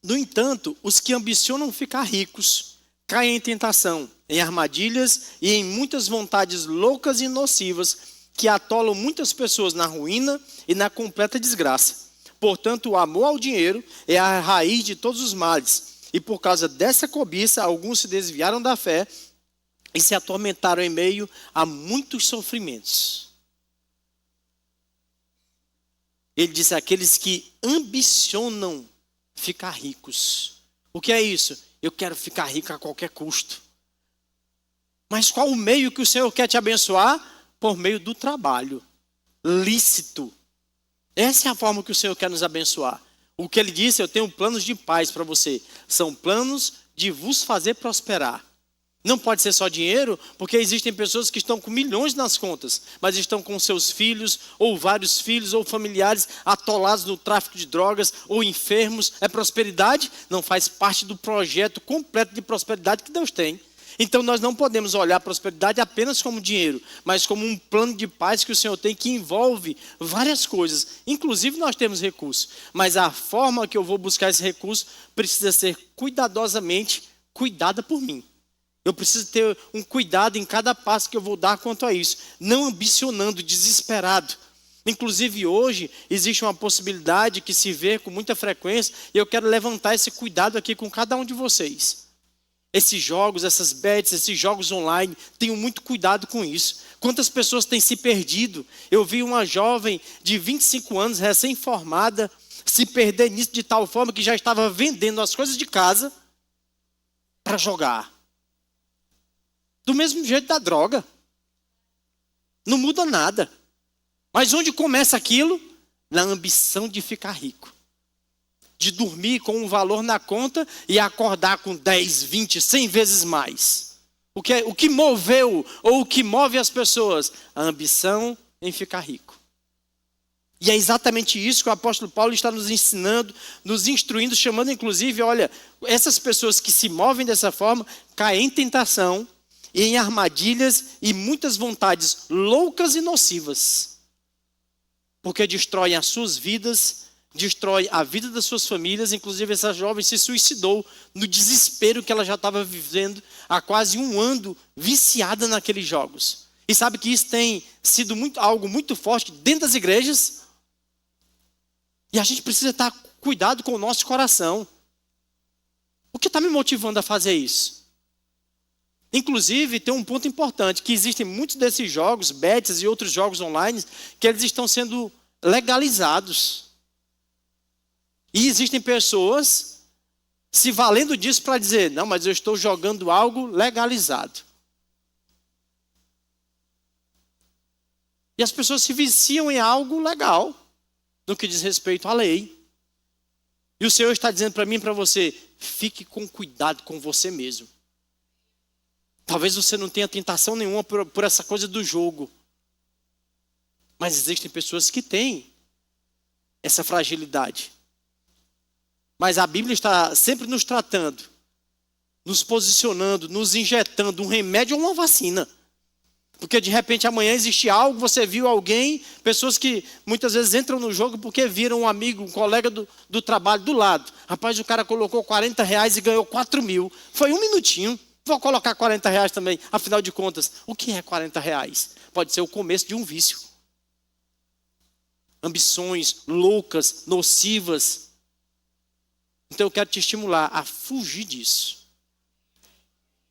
no entanto, os que ambicionam ficar ricos, caem em tentação, em armadilhas e em muitas vontades loucas e nocivas, que atolam muitas pessoas na ruína e na completa desgraça. Portanto, o amor ao dinheiro é a raiz de todos os males, e por causa dessa cobiça, alguns se desviaram da fé e se atormentaram em meio a muitos sofrimentos. Ele diz, aqueles que ambicionam ficar ricos. O que é isso? Eu quero ficar rico a qualquer custo. Mas qual o meio que o Senhor quer te abençoar? por meio do trabalho lícito. Essa é a forma que o Senhor quer nos abençoar. O que ele disse, eu tenho planos de paz para você. São planos de vos fazer prosperar. Não pode ser só dinheiro, porque existem pessoas que estão com milhões nas contas, mas estão com seus filhos, ou vários filhos, ou familiares atolados no tráfico de drogas, ou enfermos. É prosperidade? Não faz parte do projeto completo de prosperidade que Deus tem. Então nós não podemos olhar a prosperidade apenas como dinheiro, mas como um plano de paz que o Senhor tem, que envolve várias coisas. Inclusive nós temos recursos, mas a forma que eu vou buscar esse recurso precisa ser cuidadosamente cuidada por mim. Eu preciso ter um cuidado em cada passo que eu vou dar quanto a isso, não ambicionando, desesperado. Inclusive hoje existe uma possibilidade que se vê com muita frequência, e eu quero levantar esse cuidado aqui com cada um de vocês. Esses jogos, essas bets, esses jogos online, tenham muito cuidado com isso. Quantas pessoas têm se perdido? Eu vi uma jovem de 25 anos, recém-formada, se perder nisso de tal forma que já estava vendendo as coisas de casa para jogar. Do mesmo jeito da droga. Não muda nada. Mas onde começa aquilo? Na ambição de ficar rico. De dormir com um valor na conta e acordar com 10, 20, 100 vezes mais. O que moveu ou o que move as pessoas? A ambição em ficar rico. E é exatamente isso que o apóstolo Paulo está nos ensinando, nos instruindo, chamando inclusive, olha, essas pessoas que se movem dessa forma, caem em tentação, em armadilhas e muitas vontades loucas e nocivas. Porque destroem as suas vidas, destrói a vida das suas famílias. Inclusive essa jovem se suicidou no desespero que ela já estava vivendo há quase um ano, viciada naqueles jogos. E sabe que isso tem sido algo muito forte dentro das igrejas? E a gente precisa estar cuidado com o nosso coração. O que está me motivando a fazer isso? Inclusive, tem um ponto importante, que existem muitos desses jogos, bets e outros jogos online, que eles estão sendo legalizados. E existem pessoas se valendo disso para dizer, não, mas eu estou jogando algo legalizado. E as pessoas se viciam em algo legal, no que diz respeito à lei. E o Senhor está dizendo para mim e para você, fique com cuidado com você mesmo. Talvez você não tenha tentação nenhuma por essa coisa do jogo. Mas existem pessoas que têm essa fragilidade. Mas a Bíblia está sempre nos tratando, nos posicionando, nos injetando um remédio ou uma vacina. Porque de repente amanhã existe algo, você viu alguém, pessoas que muitas vezes entram no jogo porque viram um amigo, um colega do trabalho do lado. Rapaz, o cara colocou R$40 e ganhou 4 mil. Foi um minutinho. Vou colocar R$40 também. Afinal de contas, o que é R$40? Pode ser o começo de um vício. Ambições loucas, nocivas. Então eu quero te estimular a fugir disso.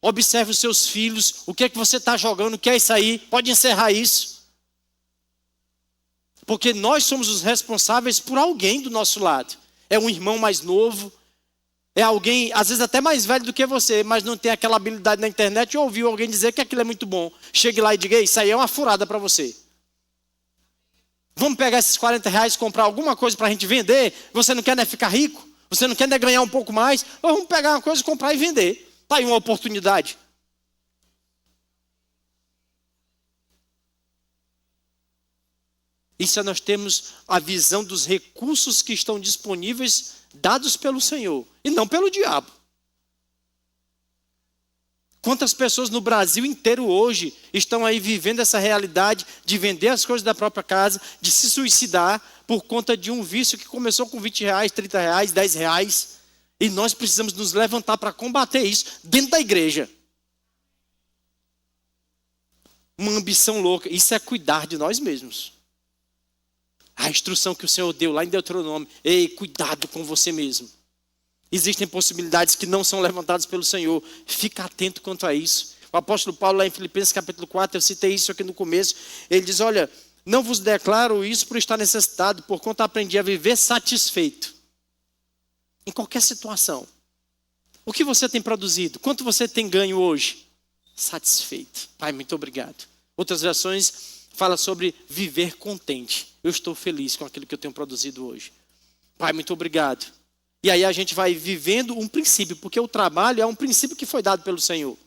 Observe os seus filhos. O que é que você está jogando? O que é isso aí? Pode encerrar isso. Porque nós somos os responsáveis por alguém do nosso lado. É um irmão mais novo. É alguém, às vezes até mais velho do que você, mas não tem aquela habilidade na internet e ouviu alguém dizer que aquilo é muito bom. Chegue lá e diga, isso aí é uma furada para você. Vamos pegar esses R$40 e comprar alguma coisa para a gente vender? Você não quer ficar rico? Você não quer ganhar um pouco mais? Ou vamos pegar uma coisa, comprar e vender. Está aí uma oportunidade. Isso é nós temos a visão dos recursos que estão disponíveis, dados pelo Senhor, e não pelo diabo. Quantas pessoas no Brasil inteiro hoje estão aí vivendo essa realidade de vender as coisas da própria casa, de se suicidar por conta de um vício que começou com R$20, R$30, R$10. E nós precisamos nos levantar para combater isso dentro da igreja. Uma ambição louca, isso é cuidar de nós mesmos. A instrução que o Senhor deu lá em Deuteronômio, ei, cuidado com você mesmo. Existem possibilidades que não são levantadas pelo Senhor. Fica atento quanto a isso. O apóstolo Paulo, lá em Filipenses capítulo 4, eu citei isso aqui no começo. Ele diz, olha, não vos declaro isso por estar necessitado, porquanto aprendi a viver satisfeito. Em qualquer situação. O que você tem produzido? Quanto você tem ganho hoje? Satisfeito. Pai, muito obrigado. Outras versões fala sobre viver contente. Eu estou feliz com aquilo que eu tenho produzido hoje. Pai, muito obrigado. E aí a gente vai vivendo um princípio, porque o trabalho é um princípio que foi dado pelo Senhor.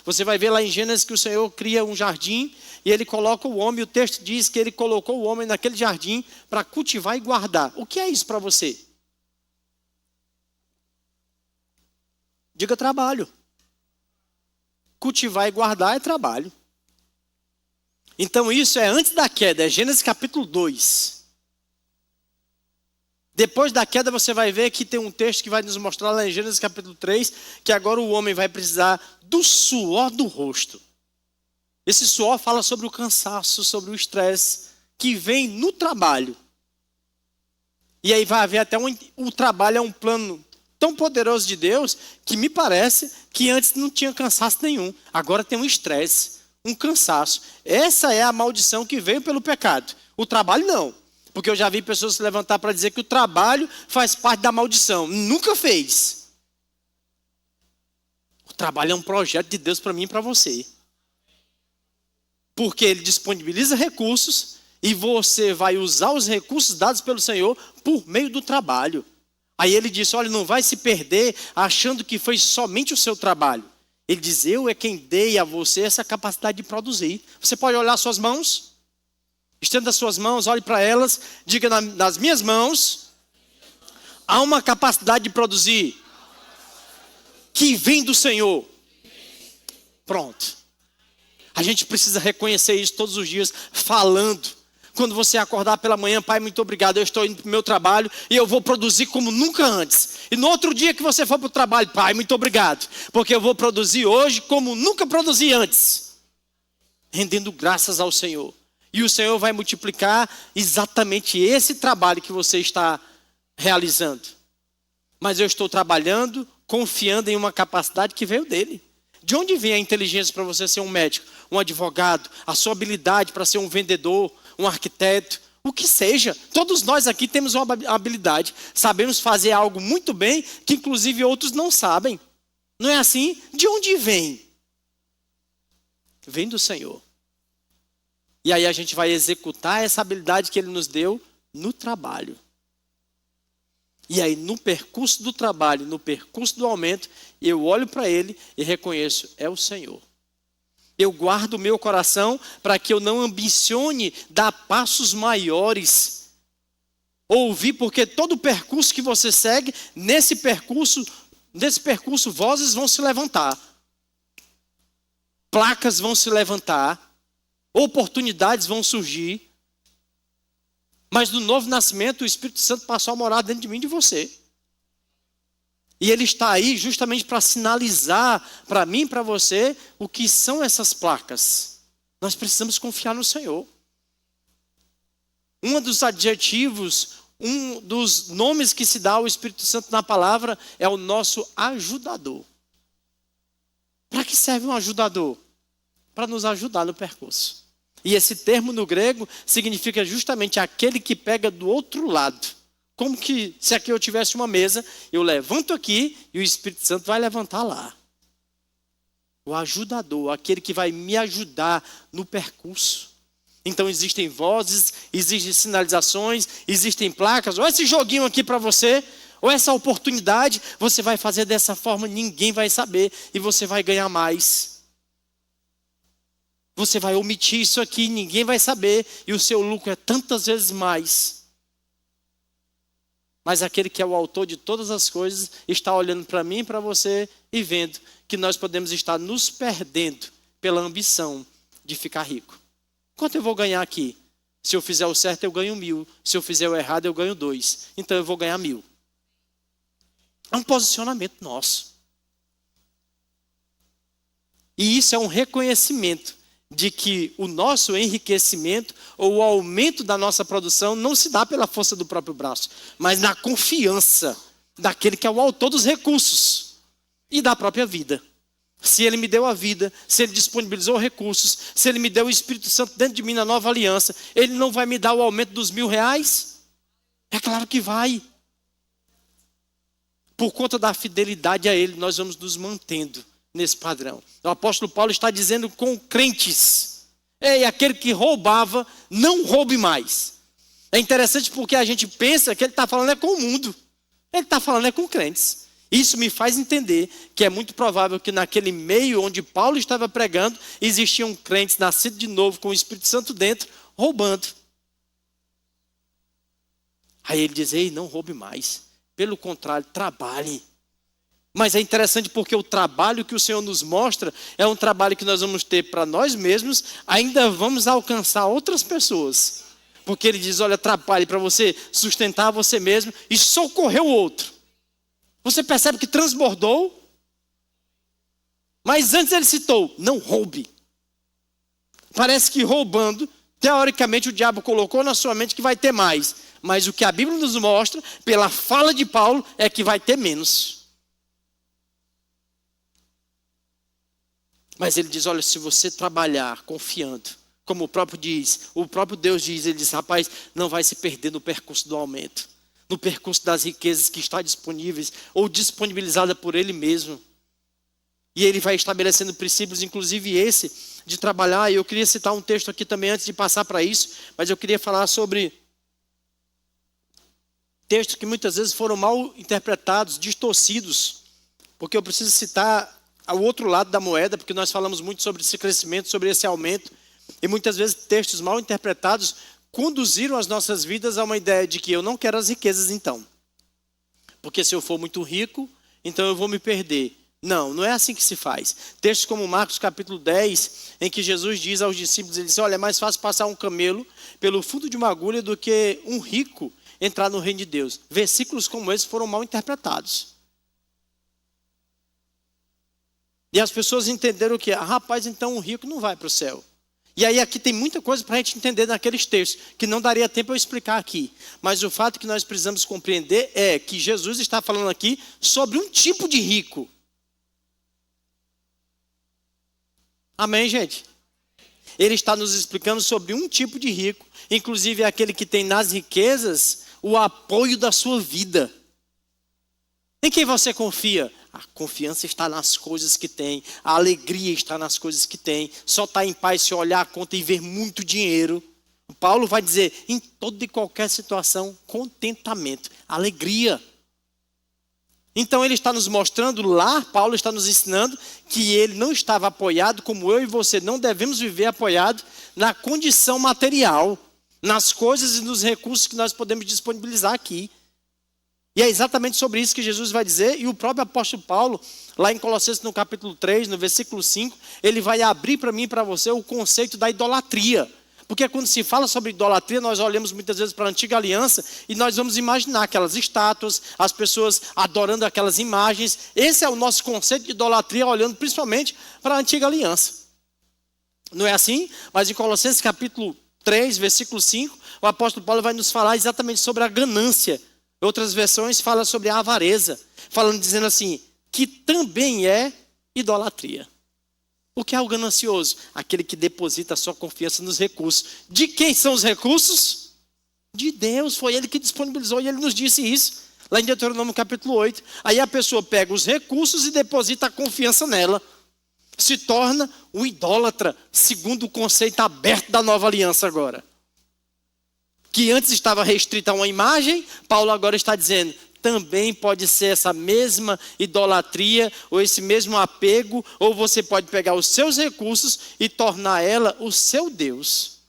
Você vai ver lá em Gênesis que o Senhor cria um jardim e ele coloca o homem, o texto diz que ele colocou o homem naquele jardim para cultivar e guardar. O que é isso para você? Diga trabalho. Cultivar e guardar é trabalho. Então isso é antes da queda, é Gênesis capítulo 2. Depois da queda você vai ver que tem um texto que vai nos mostrar lá em Gênesis capítulo 3, que agora o homem vai precisar do suor do rosto. Esse suor fala sobre o cansaço, sobre o estresse que vem no trabalho. E aí vai haver até o trabalho é um plano tão poderoso de Deus que me parece que antes não tinha cansaço nenhum. Agora tem um estresse, um cansaço. Essa é a maldição que veio pelo pecado. O trabalho não. Porque eu já vi pessoas se levantar para dizer que o trabalho faz parte da maldição. Nunca fez. O trabalho é um projeto de Deus para mim e para você. Porque Ele disponibiliza recursos e você vai usar os recursos dados pelo Senhor por meio do trabalho. Aí Ele disse, olha, não vai se perder achando que foi somente o seu trabalho. Ele diz, eu é quem dei a você essa capacidade de produzir. Você pode olhar suas mãos? Estenda as suas mãos, olhe para elas, diga nas minhas mãos, há uma capacidade de produzir que vem do Senhor. Pronto. A gente precisa reconhecer isso todos os dias, falando. Quando você acordar pela manhã, pai, muito obrigado, eu estou indo para o meu trabalho e eu vou produzir como nunca antes. E no outro dia que você for para o trabalho, pai, muito obrigado, porque eu vou produzir hoje como nunca produzi antes. Rendendo graças ao Senhor. E o Senhor vai multiplicar exatamente esse trabalho que você está realizando. Mas eu estou trabalhando, confiando em uma capacidade que veio dele. De onde vem a inteligência para você ser um médico, um advogado, a sua habilidade para ser um vendedor, um arquiteto, o que seja. Todos nós aqui temos uma habilidade. Sabemos fazer algo muito bem, que inclusive outros não sabem. Não é assim? De onde vem? Vem do Senhor. E aí a gente vai executar essa habilidade que Ele nos deu no trabalho. E aí no percurso do trabalho, no percurso do aumento, eu olho para Ele e reconheço, é o Senhor. Eu guardo o meu coração para que eu não ambicione dar passos maiores. Ouvir, porque todo o percurso que você segue, nesse percurso vozes vão se levantar. Placas vão se levantar. Oportunidades vão surgir, mas no novo nascimento o Espírito Santo passou a morar dentro de mim e de você. E ele está aí justamente para sinalizar para mim e para você o que são essas placas. Nós precisamos confiar no Senhor. Um dos adjetivos, um dos nomes que se dá ao Espírito Santo na palavra é o nosso ajudador. Para que serve um ajudador? Para nos ajudar no percurso. E esse termo no grego significa justamente aquele que pega do outro lado. Como que se aqui eu tivesse uma mesa, eu levanto aqui e o Espírito Santo vai levantar lá. O ajudador, aquele que vai me ajudar no percurso. Então existem vozes, existem sinalizações, existem placas. Ou esse joguinho aqui para você, ou essa oportunidade, você vai fazer dessa forma, ninguém vai saber e você vai ganhar mais. Você vai omitir isso aqui, ninguém vai saber e o seu lucro é tantas vezes mais. Mas aquele que é o autor de todas as coisas está olhando para mim e para você e vendo que nós podemos estar nos perdendo pela ambição de ficar rico. Quanto eu vou ganhar aqui? Se eu fizer o certo, eu ganho 1.000. Se eu fizer o errado, eu ganho 2. Então eu vou ganhar 1.000. É um posicionamento nosso. E isso é um reconhecimento de que o nosso enriquecimento ou o aumento da nossa produção não se dá pela força do próprio braço, mas na confiança daquele que é o autor dos recursos e da própria vida. Se Ele me deu a vida, se Ele disponibilizou recursos, se Ele me deu o Espírito Santo dentro de mim na nova aliança, Ele não vai me dar o aumento dos R$1.000? É claro que vai. Por conta da fidelidade a Ele, nós vamos nos mantendo nesse padrão. O apóstolo Paulo está dizendo com crentes, Ei, aquele que roubava, não roube mais. É interessante porque a gente pensa que ele está falando é com o mundo. Ele está falando é com crentes. Isso me faz entender que é muito provável que naquele meio onde Paulo estava pregando, existiam crentes nascidos de novo com o Espírito Santo dentro, roubando. Aí ele diz, ei, não roube mais. Pelo contrário, trabalhe. Mas é interessante porque o trabalho que o Senhor nos mostra é um trabalho que nós vamos ter para nós mesmos, ainda vamos alcançar outras pessoas. Porque ele diz, olha, trabalhe para você sustentar você mesmo e socorrer o outro. Você percebe que transbordou? Mas antes ele citou, não roube. Parece que roubando, teoricamente o diabo colocou na sua mente que vai ter mais. Mas o que a Bíblia nos mostra, pela fala de Paulo, é que vai ter menos. Mas ele diz, olha, se você trabalhar confiando, como o próprio Deus diz, ele diz, rapaz, não vai se perder no percurso do aumento, no percurso das riquezas que está disponíveis ou disponibilizada por ele mesmo. E ele vai estabelecendo princípios, inclusive esse, de trabalhar. E eu queria citar um texto aqui também antes de passar para isso, mas eu queria falar sobre textos que muitas vezes foram mal interpretados, distorcidos, porque eu preciso citar o outro lado da moeda, porque nós falamos muito sobre esse crescimento, sobre esse aumento, e muitas vezes textos mal interpretados conduziram as nossas vidas a uma ideia de que eu não quero as riquezas então, porque se eu for muito rico, então eu vou me perder. Não, não é assim que se faz. Textos como Marcos capítulo 10, em que Jesus diz aos discípulos, ele diz, olha, é mais fácil passar um camelo pelo fundo de uma agulha do que um rico entrar no reino de Deus. Versículos como esse foram mal interpretados. E as pessoas entenderam que, rapaz, então um rico não vai para o céu. E aí aqui tem muita coisa para a gente entender naqueles textos, que não daria tempo eu explicar aqui. Mas o fato que nós precisamos compreender é que Jesus está falando aqui sobre um tipo de rico. Amém, gente? Ele está nos explicando sobre um tipo de rico, inclusive aquele que tem nas riquezas o apoio da sua vida. Em quem você confia? A confiança está nas coisas que tem, a alegria está nas coisas que tem. Só está em paz se olhar a conta e ver muito dinheiro. Paulo vai dizer, em toda e qualquer situação, contentamento, alegria. Então ele está nos mostrando lá, Paulo está nos ensinando que ele não estava apoiado, como eu e você não devemos viver apoiado na condição material, nas coisas e nos recursos que nós podemos disponibilizar aqui. E é exatamente sobre isso que Jesus vai dizer, e o próprio apóstolo Paulo, lá em Colossenses no capítulo 3, no versículo 5, ele vai abrir para mim e para você o conceito da idolatria. Porque quando se fala sobre idolatria, nós olhamos muitas vezes para a antiga aliança e nós vamos imaginar aquelas estátuas, as pessoas adorando aquelas imagens. Esse é o nosso conceito de idolatria, olhando principalmente para a antiga aliança. Não é assim? Mas em Colossenses capítulo 3, versículo 5, o apóstolo Paulo vai nos falar exatamente sobre a ganância. Outras versões falam sobre a avareza, dizendo assim, que também é idolatria. O que é o ganancioso? Aquele que deposita a sua confiança nos recursos. De quem são os recursos? De Deus, foi Ele que disponibilizou e Ele nos disse isso. Lá em Deuteronômio capítulo 8. Aí a pessoa pega os recursos e deposita a confiança nela. Se torna um idólatra, segundo o conceito aberto da nova aliança agora. Que antes estava restrita a uma imagem, Paulo agora está dizendo, também pode ser essa mesma idolatria, ou esse mesmo apego, ou você pode pegar os seus recursos e tornar ela o seu Deus.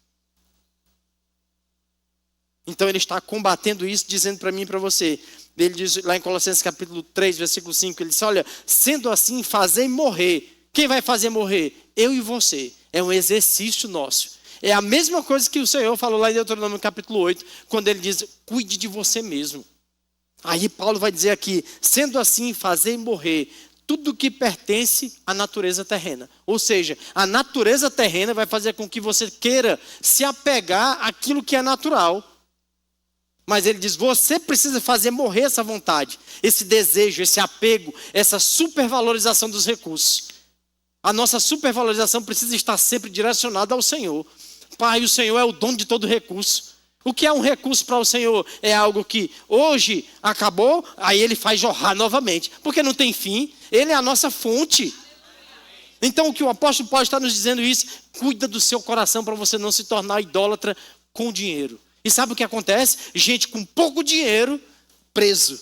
Então ele está combatendo isso, dizendo para mim e para você. Ele diz lá em Colossenses capítulo 3, versículo 5, ele diz, olha, sendo assim, fazei morrer. Quem vai fazer morrer? Eu e você. É um exercício nosso. É a mesma coisa que o Senhor falou lá em Deuteronômio capítulo 8, quando ele diz, cuide de você mesmo. Aí Paulo vai dizer aqui, sendo assim, fazei morrer tudo que pertence à natureza terrena. Ou seja, a natureza terrena vai fazer com que você queira se apegar àquilo que é natural. Mas ele diz, você precisa fazer morrer essa vontade, esse desejo, esse apego, essa supervalorização dos recursos. A nossa supervalorização precisa estar sempre direcionada ao Senhor. Pai, o Senhor é o dono de todo recurso. O que é um recurso para o Senhor? É algo que hoje acabou, aí Ele faz jorrar novamente. Porque não tem fim, Ele é a nossa fonte. Então o que o apóstolo Paulo está nos dizendo isso, cuida do seu coração para você não se tornar idólatra com dinheiro. E sabe o que acontece? Gente com pouco dinheiro preso.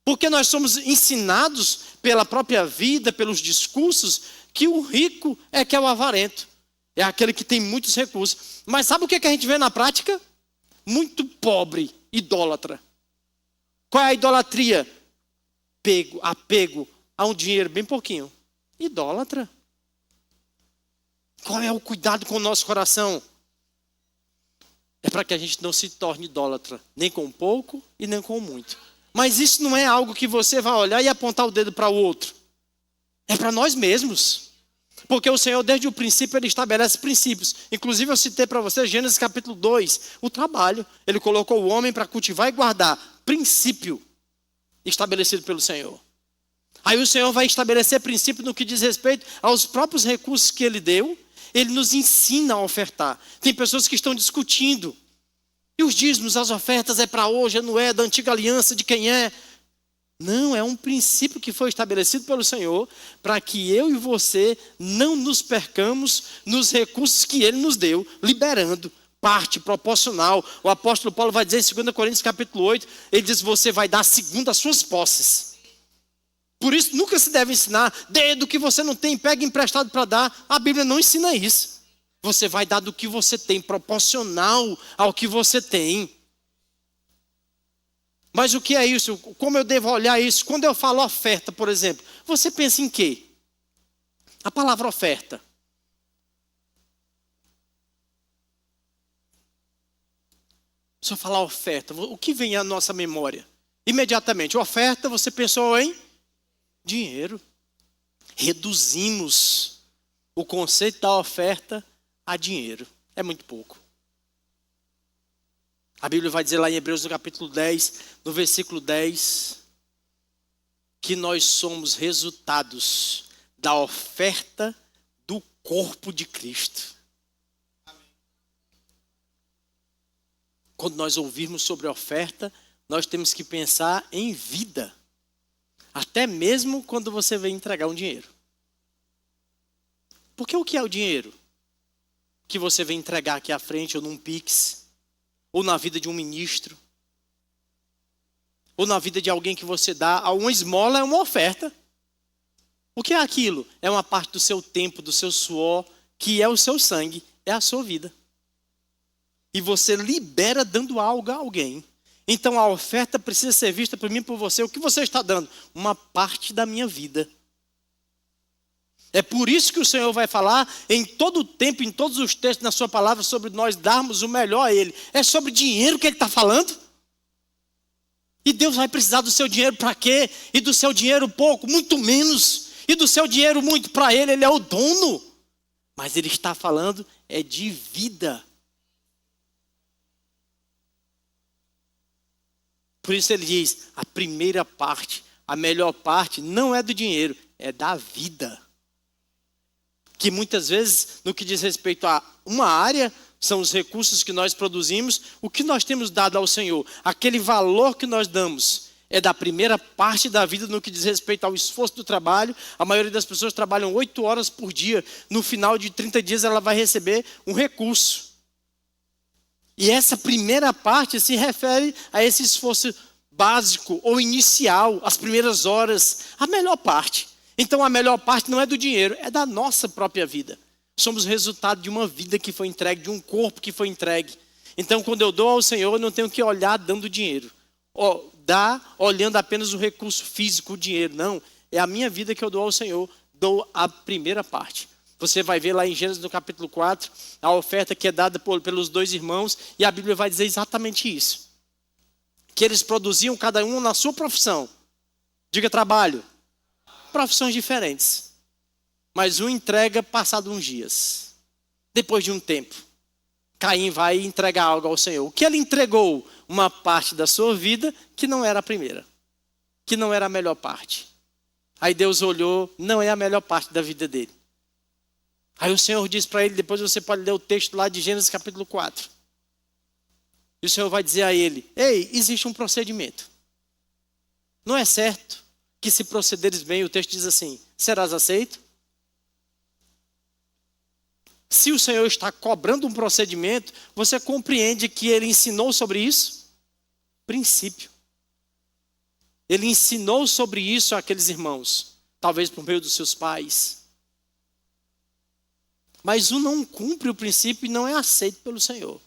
Porque nós somos ensinados pela própria vida, pelos discursos, que o rico é que é o avarento. É aquele que tem muitos recursos. Mas sabe o que a gente vê na prática? Muito pobre, idólatra. Qual é a idolatria? Apego a um dinheiro bem pouquinho. Idólatra. Qual é o cuidado com o nosso coração? É para que a gente não se torne idólatra, nem com pouco e nem com muito. Mas isso não é algo que você vai olhar e apontar o dedo para o outro. É para nós mesmos. Porque o Senhor, desde o princípio, Ele estabelece princípios. Inclusive, eu citei para você Gênesis capítulo 2, o trabalho. Ele colocou o homem para cultivar e guardar. Princípio estabelecido pelo Senhor. Aí o Senhor vai estabelecer princípio no que diz respeito aos próprios recursos que Ele deu. Ele nos ensina a ofertar. Tem pessoas que estão discutindo. E os dízimos, as ofertas é para hoje, não é da antiga aliança, de quem é? Não, é um princípio que foi estabelecido pelo Senhor para que eu e você não nos percamos nos recursos que Ele nos deu, liberando parte proporcional. O apóstolo Paulo vai dizer em 2 Coríntios capítulo 8, ele diz, você vai dar segundo as suas posses. Por isso nunca se deve ensinar, dê do que você não tem, pegue emprestado para dar. A Bíblia não ensina isso. Você vai dar do que você tem, proporcional ao que você tem. Mas o que é isso? Como eu devo olhar isso? Quando eu falo oferta, por exemplo, você pensa em quê? A palavra oferta. Se eu falar oferta, o que vem à nossa memória? Imediatamente, oferta, você pensou em dinheiro. Reduzimos o conceito da oferta a dinheiro. É muito pouco. A Bíblia vai dizer lá em Hebreus no capítulo 10, no versículo 10, que nós somos resultados da oferta do corpo de Cristo. Quando nós ouvirmos sobre oferta, nós temos que pensar em vida. Até mesmo quando você vem entregar um dinheiro. Porque o que é o dinheiro? Que você vem entregar aqui à frente, ou num Pix, ou na vida de um ministro, ou na vida de alguém que você dá. Uma esmola é uma oferta. O que é aquilo? É uma parte do seu tempo, do seu suor, que é o seu sangue, é a sua vida. E você libera dando algo a alguém. Então a oferta precisa ser vista por mim e por você. O que você está dando? Uma parte da minha vida. É por isso que o Senhor vai falar em todo o tempo, em todos os textos na sua palavra, sobre nós darmos o melhor a Ele. É sobre dinheiro que Ele está falando? E Deus vai precisar do seu dinheiro para quê? E do seu dinheiro pouco, muito menos. E do seu dinheiro muito para Ele, Ele é o dono. Mas Ele está falando é de vida. Por isso Ele diz, a primeira parte, a melhor parte não é do dinheiro, é da vida. Que muitas vezes, no que diz respeito a uma área, são os recursos que nós produzimos, o que nós temos dado ao Senhor, aquele valor que nós damos, é da primeira parte da vida no que diz respeito ao esforço do trabalho. A maioria das pessoas trabalham 8 horas por dia, no final de 30 dias ela vai receber um recurso. E essa primeira parte se refere a esse esforço básico ou inicial, as primeiras horas, a melhor parte. Então a melhor parte não é do dinheiro, é da nossa própria vida. Somos resultado de uma vida que foi entregue, de um corpo que foi entregue. Então quando eu dou ao Senhor, eu não tenho que olhar dando dinheiro. Dar olhando apenas o recurso físico, o dinheiro. Não, é a minha vida que eu dou ao Senhor, dou a primeira parte. Você vai ver lá em Gênesis no capítulo 4, a oferta que é dada pelos 2 irmãos, e a Bíblia vai dizer exatamente isso. Que eles produziam cada um na sua profissão. Diga trabalho. Profissões diferentes. Mas um entrega passado uns dias. Depois de um tempo. Caim vai entregar algo ao Senhor. O que ele entregou? Uma parte da sua vida que não era a primeira. Que não era a melhor parte. Aí Deus olhou, não é a melhor parte da vida dele. Aí o Senhor diz para ele, depois você pode ler o texto lá de Gênesis capítulo 4. E o Senhor vai dizer a ele, ei, existe um procedimento. Não é certo que se procederes bem, o texto diz assim, serás aceito? Se o Senhor está cobrando um procedimento, você compreende que ele ensinou sobre isso? Princípio. Ele ensinou sobre isso àqueles irmãos, talvez por meio dos seus pais. Mas um não cumpre o princípio e não é aceito pelo Senhor.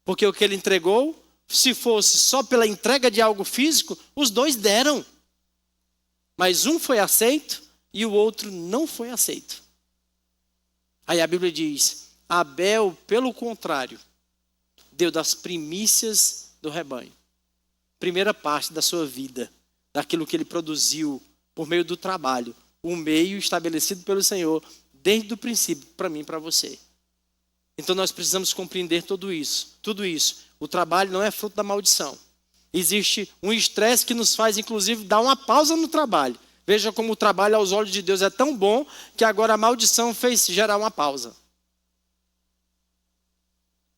Porque o que ele entregou, se fosse só pela entrega de algo físico, os dois deram. Mas um foi aceito e o outro não foi aceito. Aí a Bíblia diz, Abel, pelo contrário, deu das primícias do rebanho. Primeira parte da sua vida, daquilo que ele produziu por meio do trabalho, o meio estabelecido pelo Senhor, desde o princípio, para mim e para você. Então nós precisamos compreender tudo isso. O trabalho não é fruto da maldição. Existe um estresse que nos faz, inclusive, dar uma pausa no trabalho. Veja como o trabalho aos olhos de Deus é tão bom que agora a maldição fez gerar uma pausa.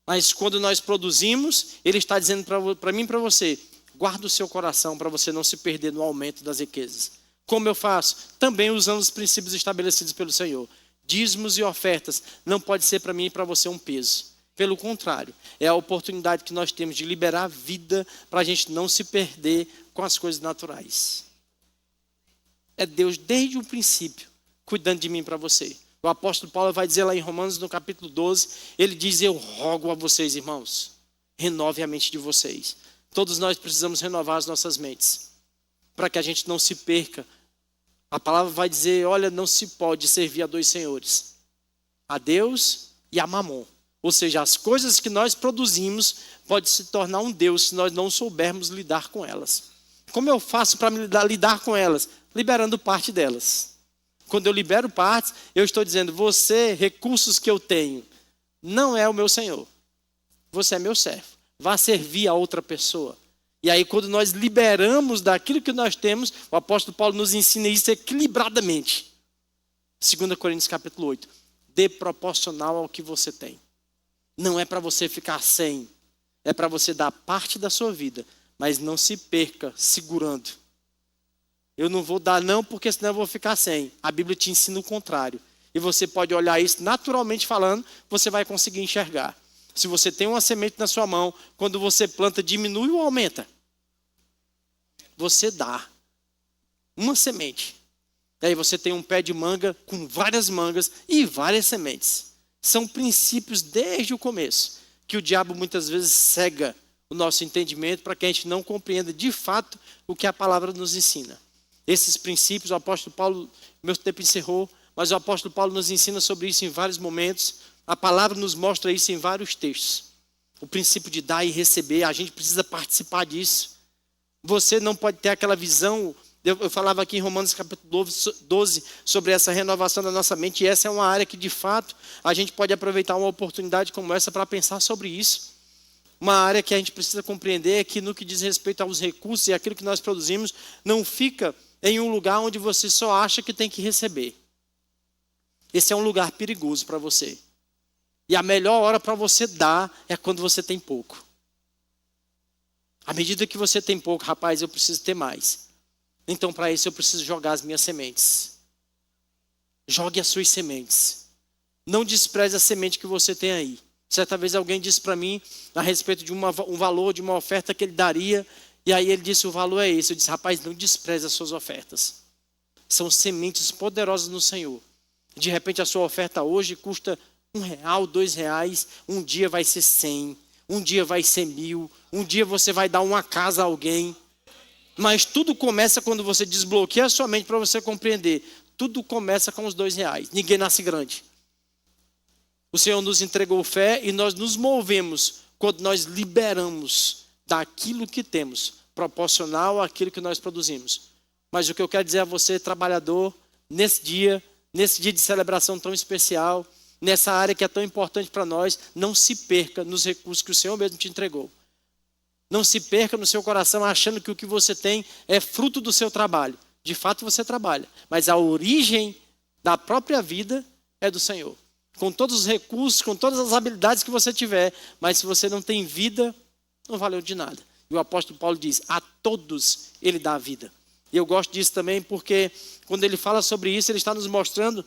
Mas quando nós produzimos, Ele está dizendo para mim e para você, guarda o seu coração para você não se perder no aumento das riquezas. Como eu faço? Também usando os princípios estabelecidos pelo Senhor. Dízimos e ofertas não pode ser para mim e para você um peso. Pelo contrário, é a oportunidade que nós temos de liberar a vida para a gente não se perder com as coisas naturais. É Deus desde o princípio cuidando de mim e para você. O apóstolo Paulo vai dizer lá em Romanos no capítulo 12, ele diz, eu rogo a vocês, irmãos, renove a mente de vocês. Todos nós precisamos renovar as nossas mentes, para que a gente não se perca. A palavra vai dizer, olha, não se pode servir a dois senhores, a Deus e a Mamon. Ou seja, as coisas que nós produzimos pode se tornar um Deus se nós não soubermos lidar com elas. Como eu faço para lidar com elas? Liberando parte delas. Quando eu libero partes, eu estou dizendo, você, recursos que eu tenho, não é o meu Senhor. Você é meu servo. Vá servir a outra pessoa. E aí, quando nós liberamos daquilo que nós temos, o apóstolo Paulo nos ensina isso equilibradamente. 2 Coríntios capítulo 8. Dê proporcional ao que você tem. Não é para você ficar sem. É para você dar parte da sua vida. Mas não se perca segurando. Eu não vou dar não, porque senão eu vou ficar sem. A Bíblia te ensina o contrário. E você pode olhar isso naturalmente falando, você vai conseguir enxergar. Se você tem uma semente na sua mão, quando você planta, diminui ou aumenta? Você dá uma semente. Daí você tem um pé de manga com várias mangas e várias sementes. São princípios desde o começo, que o diabo muitas vezes cega o nosso entendimento para que a gente não compreenda de fato o que a palavra nos ensina. Esses princípios, o apóstolo Paulo, meu tempo encerrou, mas o apóstolo Paulo nos ensina sobre isso em vários momentos. A palavra nos mostra isso em vários textos. O princípio de dar e receber, a gente precisa participar disso. Você não pode ter aquela visão. Eu falava aqui em Romanos capítulo 12 sobre essa renovação da nossa mente. E essa é uma área que de fato a gente pode aproveitar uma oportunidade como essa para pensar sobre isso. Uma área que a gente precisa compreender é que no que diz respeito aos recursos e aquilo que nós produzimos, não fica em um lugar onde você só acha que tem que receber. Esse é um lugar perigoso para você. E a melhor hora para você dar é quando você tem pouco. À medida que você tem pouco, rapaz, eu preciso ter mais. Então, para isso, eu preciso jogar as minhas sementes. Jogue as suas sementes. Não despreze a semente que você tem aí. Certa vez alguém disse para mim, a respeito de um valor, de uma oferta que ele daria, e aí ele disse, o valor é esse. Eu disse, rapaz, não despreze as suas ofertas. São sementes poderosas no Senhor. De repente, a sua oferta hoje custa R$1, R$2, um dia vai ser 100, um dia vai ser 1000, um dia você vai dar uma casa a alguém. Mas tudo começa quando você desbloqueia a sua mente para você compreender. Tudo começa com os R$2. Ninguém nasce grande. O Senhor nos entregou fé e nós nos movemos quando nós liberamos daquilo que temos, proporcional àquilo que nós produzimos. Mas o que eu quero dizer a você, trabalhador, nesse dia de celebração tão especial, nessa área que é tão importante para nós, não se perca nos recursos que o Senhor mesmo te entregou. Não se perca no seu coração achando que o que você tem é fruto do seu trabalho. De fato você trabalha, mas a origem da própria vida é do Senhor. Com todos os recursos, com todas as habilidades que você tiver, mas se você não tem vida, não valeu de nada. E o apóstolo Paulo diz, a todos ele dá a vida. E eu gosto disso também porque quando ele fala sobre isso, ele está nos mostrando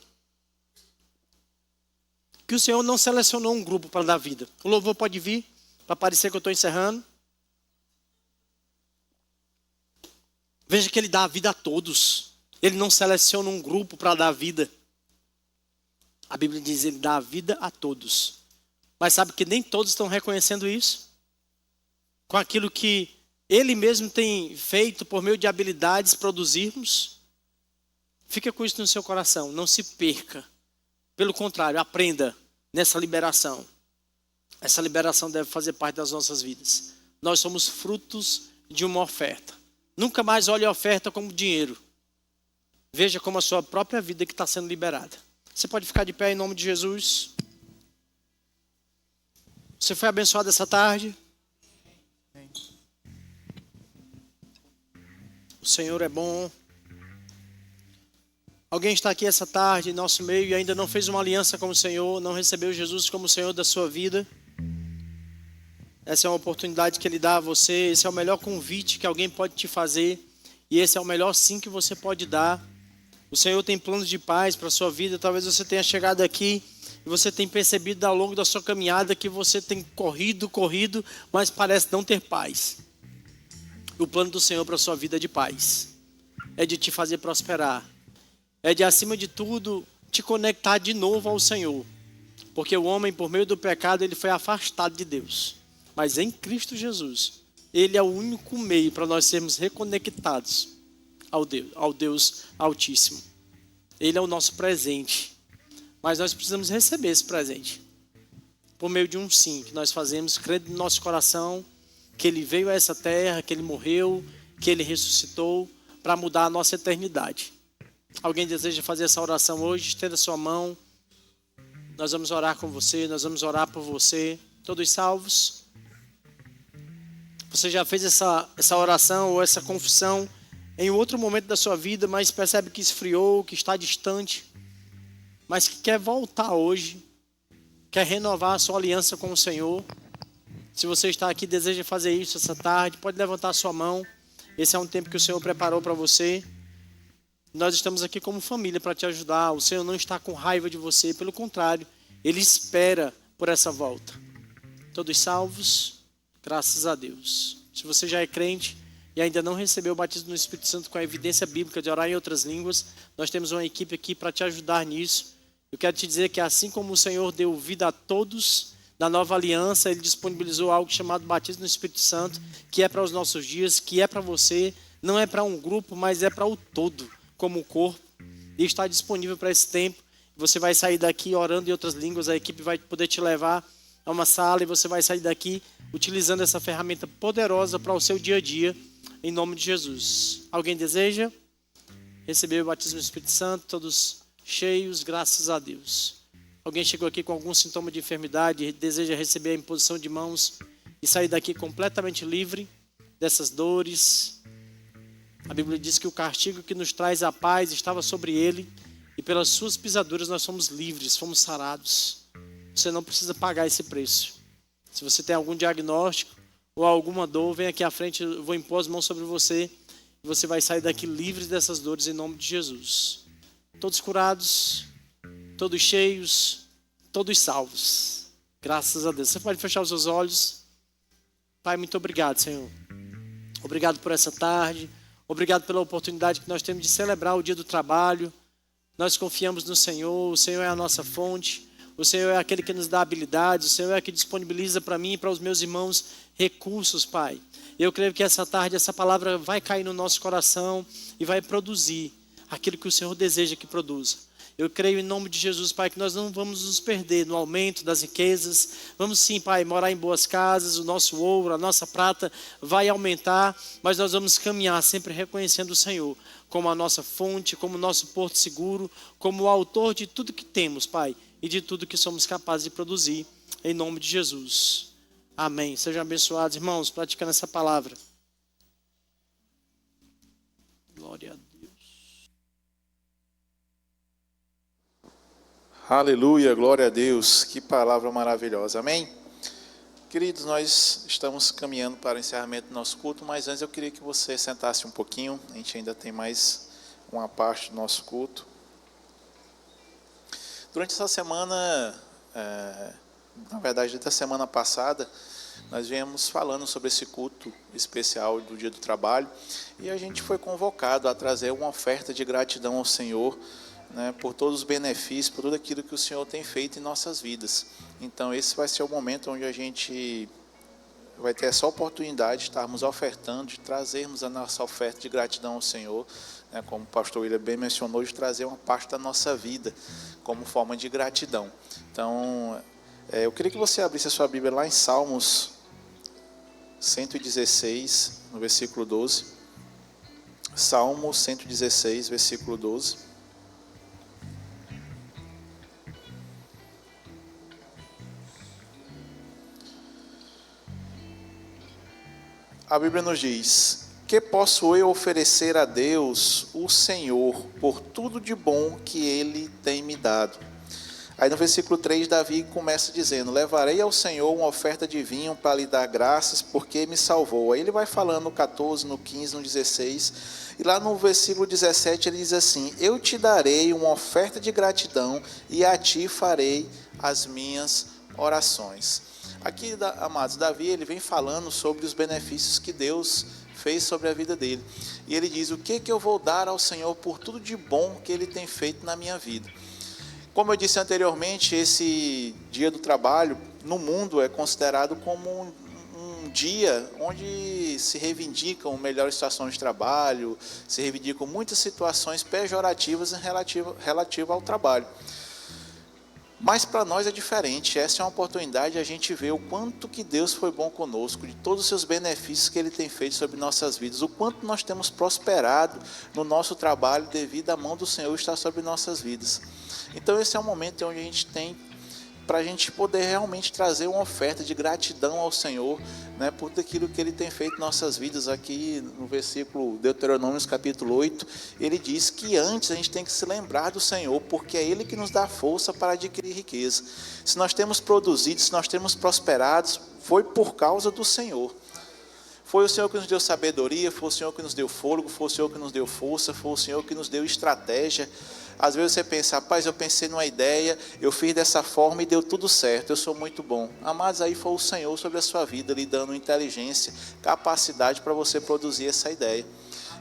que o Senhor não selecionou um grupo para dar vida. O louvor pode vir, para parecer que eu estou encerrando. Veja que Ele dá a vida a todos. Ele não seleciona um grupo para dar vida. A Bíblia diz que Ele dá a vida a todos. Mas sabe que nem todos estão reconhecendo isso? Com aquilo que Ele mesmo tem feito por meio de habilidades produzirmos? Fica com isso no seu coração, não se perca. Pelo contrário, aprenda nessa liberação. Essa liberação deve fazer parte das nossas vidas. Nós somos frutos de uma oferta. Nunca mais olhe a oferta como dinheiro. Veja como a sua própria vida que está sendo liberada. Você pode ficar de pé em nome de Jesus. Você foi abençoado essa tarde? O Senhor é bom. Alguém está aqui essa tarde em nosso meio e ainda não fez uma aliança com o Senhor, não recebeu Jesus como Senhor da sua vida? Essa é uma oportunidade que Ele dá a você. Esse é o melhor convite que alguém pode te fazer. E esse é o melhor sim que você pode dar. O Senhor tem planos de paz para a sua vida. Talvez você tenha chegado aqui e você tenha percebido ao longo da sua caminhada que você tem corrido, mas parece não ter paz. O plano do Senhor para a sua vida é de paz. É de te fazer prosperar. É de, acima de tudo, te conectar de novo ao Senhor. Porque o homem, por meio do pecado, ele foi afastado de Deus. Mas em Cristo Jesus, Ele é o único meio para nós sermos reconectados ao Deus Altíssimo. Ele é o nosso presente. Mas nós precisamos receber esse presente. Por meio de um sim que nós fazemos, crendo no nosso coração, que Ele veio a essa terra, que Ele morreu, que Ele ressuscitou para mudar a nossa eternidade. Alguém deseja fazer essa oração hoje? Estenda sua mão. Nós vamos orar com você, nós vamos orar por você. Todos salvos? Você já fez essa oração ou essa confissão em outro momento da sua vida, mas percebe que esfriou, que está distante, mas que quer voltar hoje, quer renovar a sua aliança com o Senhor. Se você está aqui e deseja fazer isso essa tarde, pode levantar a sua mão. Esse é um tempo que o Senhor preparou para você. Nós estamos aqui como família para te ajudar. O Senhor não está com raiva de você, pelo contrário, Ele espera por essa volta. Todos salvos? Graças a Deus. Se você já é crente e ainda não recebeu o batismo no Espírito Santo com a evidência bíblica de orar em outras línguas, nós temos uma equipe aqui para te ajudar nisso. Eu quero te dizer que assim como o Senhor deu vida a todos na nova aliança, Ele disponibilizou algo chamado batismo no Espírito Santo, que é para os nossos dias, que é para você, não é para um grupo, mas é para o todo, como o corpo, e está disponível para esse tempo. Você vai sair daqui orando em outras línguas, a equipe vai poder te levar a uma sala e você vai sair daqui utilizando essa ferramenta poderosa para o seu dia a dia, em nome de Jesus. Alguém deseja receber o batismo do Espírito Santo? Todos cheios, graças a Deus. Alguém chegou aqui com algum sintoma de enfermidade e deseja receber a imposição de mãos e sair daqui completamente livre dessas dores? A Bíblia diz que o castigo que nos traz a paz estava sobre Ele e pelas suas pisaduras nós fomos livres, fomos sarados. Você não precisa pagar esse preço. Se você tem algum diagnóstico ou alguma dor, vem aqui à frente, eu vou impor as mãos sobre você e você vai sair daqui livre dessas dores em nome de Jesus. Todos curados, todos cheios, todos salvos. Graças a Deus. Você pode fechar os seus olhos. Pai, muito obrigado, Senhor. Obrigado por essa tarde. Obrigado pela oportunidade que nós temos de celebrar o dia do trabalho. Nós confiamos no Senhor. O Senhor é a nossa fonte. O Senhor é aquele que nos dá habilidades. O Senhor é que disponibiliza para mim e para os meus irmãos recursos, Pai. Eu creio que essa tarde essa palavra vai cair no nosso coração e vai produzir aquilo que o Senhor deseja que produza. Eu creio em nome de Jesus, Pai, que nós não vamos nos perder no aumento das riquezas. Vamos sim, Pai, morar em boas casas. O nosso ouro, a nossa prata vai aumentar. Mas nós vamos caminhar sempre reconhecendo o Senhor como a nossa fonte, como o nosso porto seguro, como o autor de tudo que temos, Pai, e de tudo que somos capazes de produzir, em nome de Jesus. Amém. Sejam abençoados, irmãos, praticando essa palavra. Glória a Deus. Aleluia, glória a Deus. Que palavra maravilhosa. Amém? Queridos, nós estamos caminhando para o encerramento do nosso culto, mas antes eu queria que você sentasse um pouquinho. A gente ainda tem mais uma parte do nosso culto. Durante essa semana, Na verdade, da semana passada, nós viemos falando sobre esse culto especial do Dia do Trabalho, e a gente foi convocado a trazer uma oferta de gratidão ao Senhor, né, por todos os benefícios, por tudo aquilo que o Senhor tem feito em nossas vidas. Então esse vai ser o momento onde a gente vai ter essa oportunidade de estarmos ofertando, de trazermos a nossa oferta de gratidão ao Senhor, né, como o pastor William bem mencionou, de trazer uma parte da nossa vida como forma de gratidão. Então, eu queria que você abrisse a sua Bíblia lá em Salmos 116, no versículo 12. Salmo 116, versículo 12. A Bíblia nos diz: que posso eu oferecer a Deus, o Senhor, por tudo de bom que Ele tem me dado? Aí no versículo 3, Davi começa dizendo: levarei ao Senhor uma oferta de vinho para lhe dar graças, porque me salvou. Aí ele vai falando no 14, no 15, no 16, e lá no versículo 17 ele diz assim: eu te darei uma oferta de gratidão, e a ti farei as minhas orações. Aqui, amados, Davi ele vem falando sobre os benefícios que Deus fez sobre a vida dele. E ele diz: o que eu vou dar ao Senhor por tudo de bom que Ele tem feito na minha vida? Como eu disse anteriormente, esse Dia do Trabalho no mundo é considerado como um dia onde se reivindicam melhores situações de trabalho, se reivindicam muitas situações pejorativas relativa ao trabalho. Mas para nós é diferente. Essa é uma oportunidade de a gente ver o quanto que Deus foi bom conosco, de todos os seus benefícios que Ele tem feito sobre nossas vidas, o quanto nós temos prosperado no nosso trabalho devido à mão do Senhor estar sobre nossas vidas. Então esse é um momento onde a gente tem para a gente poder realmente trazer uma oferta de gratidão ao Senhor, né, por tudo aquilo que Ele tem feito em nossas vidas. Aqui no versículo Deuteronômio, capítulo 8, ele diz que antes a gente tem que se lembrar do Senhor, porque é Ele que nos dá força para adquirir riqueza. Se nós temos produzido, se nós temos prosperado, foi por causa do Senhor. Foi o Senhor que nos deu sabedoria, foi o Senhor que nos deu fôlego, foi o Senhor que nos deu força, foi o Senhor que nos deu estratégia. Às vezes você pensa: rapaz, eu pensei numa ideia, eu fiz dessa forma e deu tudo certo, eu sou muito bom. Amados, aí foi o Senhor sobre a sua vida, lhe dando inteligência, capacidade para você produzir essa ideia.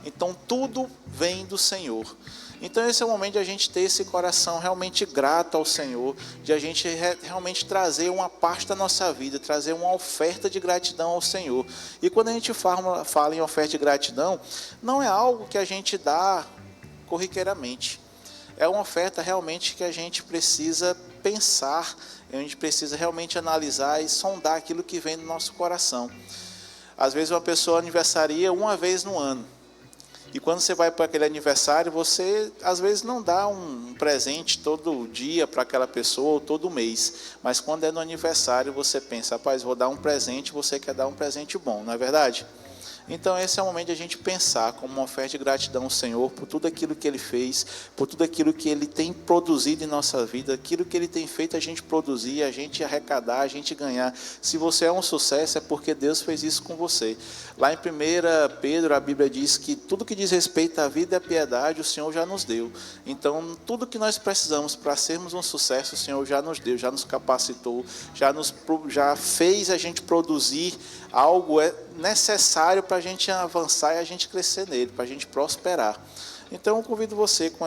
Então tudo vem do Senhor. Então esse é o momento de a gente ter esse coração realmente grato ao Senhor, de a gente realmente trazer uma parte da nossa vida, trazer uma oferta de gratidão ao Senhor. E quando a gente fala em oferta de gratidão, não é algo que a gente dá corriqueiramente. É uma oferta realmente que a gente precisa pensar, a gente precisa realmente analisar e sondar aquilo que vem do nosso coração. Às vezes uma pessoa aniversaria uma vez no ano. E quando você vai para aquele aniversário, você às vezes não dá um presente todo dia para aquela pessoa ou todo mês. Mas quando é no aniversário, você pensa: rapaz, vou dar um presente, você quer dar um presente bom, não é verdade? Então esse é o momento de a gente pensar como uma oferta de gratidão ao Senhor por tudo aquilo que Ele fez, por tudo aquilo que Ele tem produzido em nossa vida, aquilo que Ele tem feito a gente produzir, a gente arrecadar, a gente ganhar. Se você é um sucesso, é porque Deus fez isso com você. Lá em 1 Pedro, a Bíblia diz que tudo que diz respeito à vida e à piedade, o Senhor já nos deu. Então tudo que nós precisamos para sermos um sucesso, o Senhor já nos deu, já nos capacitou, já fez a gente produzir algo necessário para a gente avançar e a gente crescer nele, para a gente prosperar. Então eu convido você com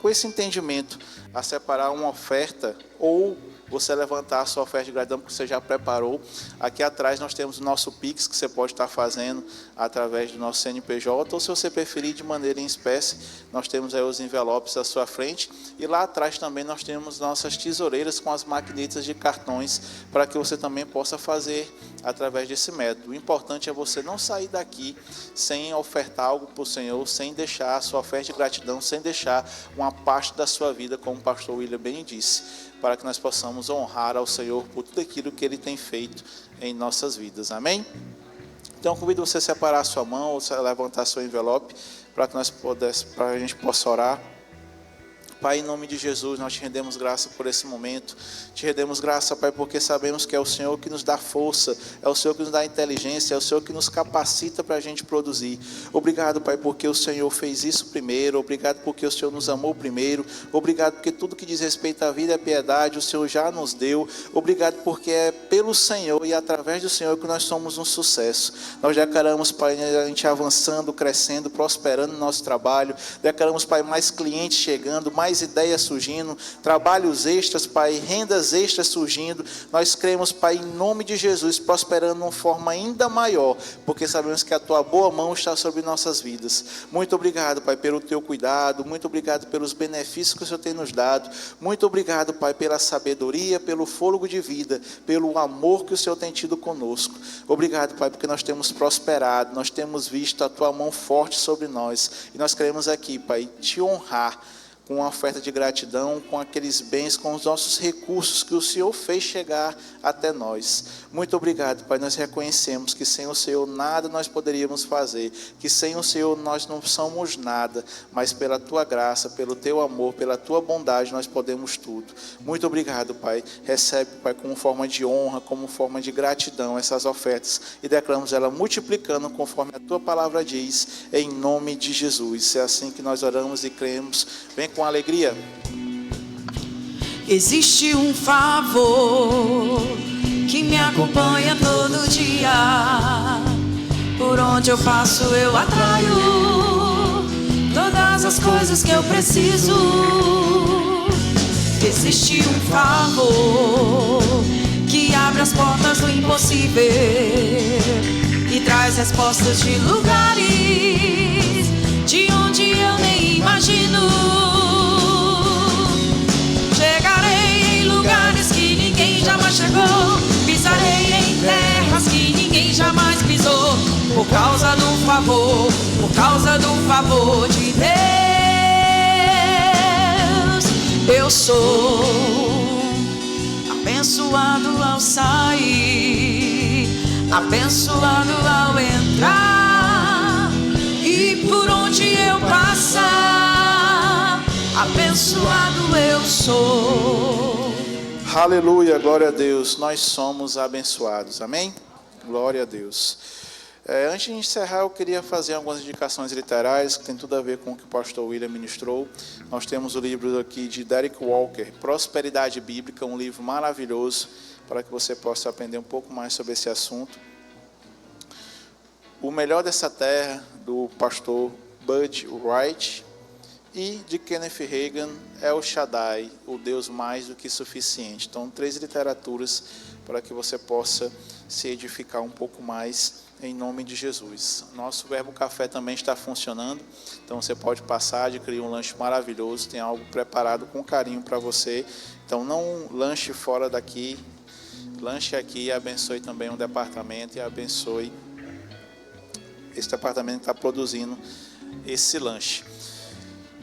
esse entendimento a separar uma oferta, ou você levantar a sua oferta de gratidão porque você já preparou. Aqui atrás nós temos o nosso Pix, que você pode estar fazendo através do nosso CNPJ, ou se você preferir de maneira em espécie, nós temos aí os envelopes à sua frente, e lá atrás também nós temos nossas tesoureiras com as maquinetas de cartões, para que você também possa fazer através desse método. O importante é você não sair daqui sem ofertar algo para o Senhor, sem deixar a sua oferta de gratidão, sem deixar uma parte da sua vida, como o pastor William bem disse, para que nós possamos honrar ao Senhor por tudo aquilo que Ele tem feito em nossas vidas. Amém? Então convido você a separar a sua mão ou levantar seu envelope para que a gente possa orar Pai, em nome de Jesus, nós te rendemos graça por esse momento. Te rendemos graça, Pai, porque sabemos que é o Senhor que nos dá força, é o Senhor que nos dá inteligência, é o Senhor que nos capacita para a gente produzir. Obrigado, Pai, porque o Senhor fez isso primeiro. Obrigado porque o Senhor nos amou primeiro. Obrigado porque tudo que diz respeito à vida e à piedade, o Senhor já nos deu. Obrigado porque é pelo Senhor e através do Senhor que nós somos um sucesso. Nós declaramos, Pai, a gente avançando, crescendo, prosperando no nosso trabalho. Declaramos, Pai, mais clientes chegando, mais ideias surgindo, trabalhos extras, Pai, rendas extras surgindo. Nós cremos, Pai, em nome de Jesus, prosperando de uma forma ainda maior, porque sabemos que a Tua boa mão está sobre nossas vidas. Muito obrigado, Pai, pelo Teu cuidado, muito obrigado pelos benefícios que o Senhor tem nos dado, muito obrigado, Pai, pela sabedoria, pelo fôlego de vida, pelo amor que o Senhor tem tido conosco. Obrigado, Pai, porque nós temos prosperado, nós temos visto a Tua mão forte sobre nós, e nós queremos aqui, Pai, Te honrar com uma oferta de gratidão, com aqueles bens, com os nossos recursos que o Senhor fez chegar até nós. Muito obrigado, Pai, nós reconhecemos que sem o Senhor nada nós poderíamos fazer, que sem o Senhor nós não somos nada, mas pela Tua graça, pelo Teu amor, pela Tua bondade nós podemos tudo. Muito obrigado, Pai. Recebe, Pai, como forma de honra, como forma de gratidão essas ofertas e declaramos ela multiplicando conforme a Tua palavra diz, em nome de Jesus. É assim que nós oramos e cremos. Vem com alegria. Existe um favor que me acompanha todo dia. Por onde eu passo eu atraio todas as coisas que eu preciso. Existe um favor que abre as portas do impossível e traz respostas de lugares de onde eu nem imagino. Chegarei em lugares que ninguém jamais chegou, pisarei em terras que ninguém jamais pisou, por causa do favor de Deus. Eu sou abençoado ao sair, abençoado ao entrar, e por onde eu passar, abençoado eu sou. Aleluia, glória a Deus. Nós somos abençoados, amém? Glória a Deus. Antes de encerrar, eu queria fazer algumas indicações literárias que tem tudo a ver com o que o pastor William ministrou. Nós temos o livro aqui de Derek Walker, Prosperidade Bíblica, um livro maravilhoso para que você possa aprender um pouco mais sobre esse assunto. O Melhor dessa Terra, do pastor Bud Wright, e de Kenneth Hagin, El Shaddai, o Deus mais do que suficiente. Então, 3 literaturas para que você possa se edificar um pouco mais em nome de Jesus. Nosso Verbo Café também está funcionando, então você pode passar, adquirir um lanche maravilhoso, tem algo preparado com carinho para você. Então não lanche fora daqui, lanche aqui e abençoe também um departamento e abençoe esse departamento que está produzindo esse lanche.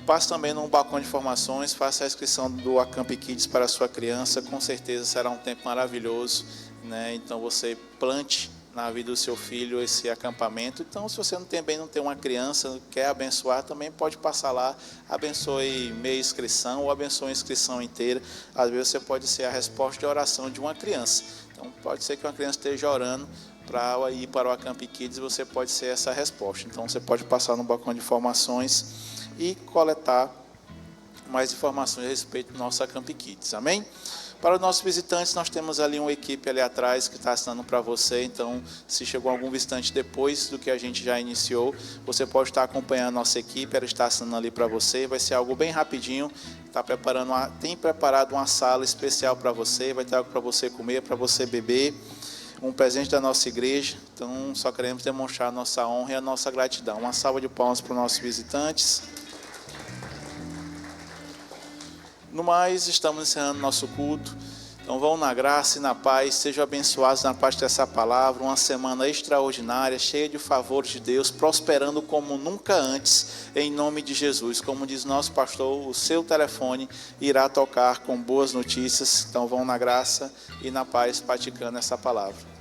Passe também no balcão de informações, faça a inscrição do Acamp Kids para a sua criança, com certeza será um tempo maravilhoso, né? Então você plante na vida do seu filho esse acampamento. Então, se você não tem uma criança, quer abençoar, também pode passar lá, abençoe meia inscrição ou abençoe a inscrição inteira. Às vezes você pode ser a resposta de oração de uma criança. Então, pode ser que uma criança esteja orando para ir para o Acamp Kids e você pode ser essa resposta. Então, você pode passar no balcão de informações e coletar mais informações a respeito do nosso Acamp Kids. Amém? Para os nossos visitantes, nós temos ali uma equipe ali atrás que está assinando para você. Então, se chegou algum visitante depois do que a gente já iniciou, você pode estar acompanhando a nossa equipe, ela está assinando ali para você. Vai ser algo bem rapidinho. Tem preparado uma sala especial para você, vai ter algo para você comer, para você beber. Um presente da nossa igreja. Então, só queremos demonstrar a nossa honra e a nossa gratidão. Uma salva de palmas para os nossos visitantes. No mais, estamos encerrando nosso culto. Então vão na graça e na paz, sejam abençoados na parte dessa palavra. Uma semana extraordinária, cheia de favores de Deus, prosperando como nunca antes, em nome de Jesus. Como diz nosso pastor, o seu telefone irá tocar com boas notícias. Então vão na graça e na paz, praticando essa palavra.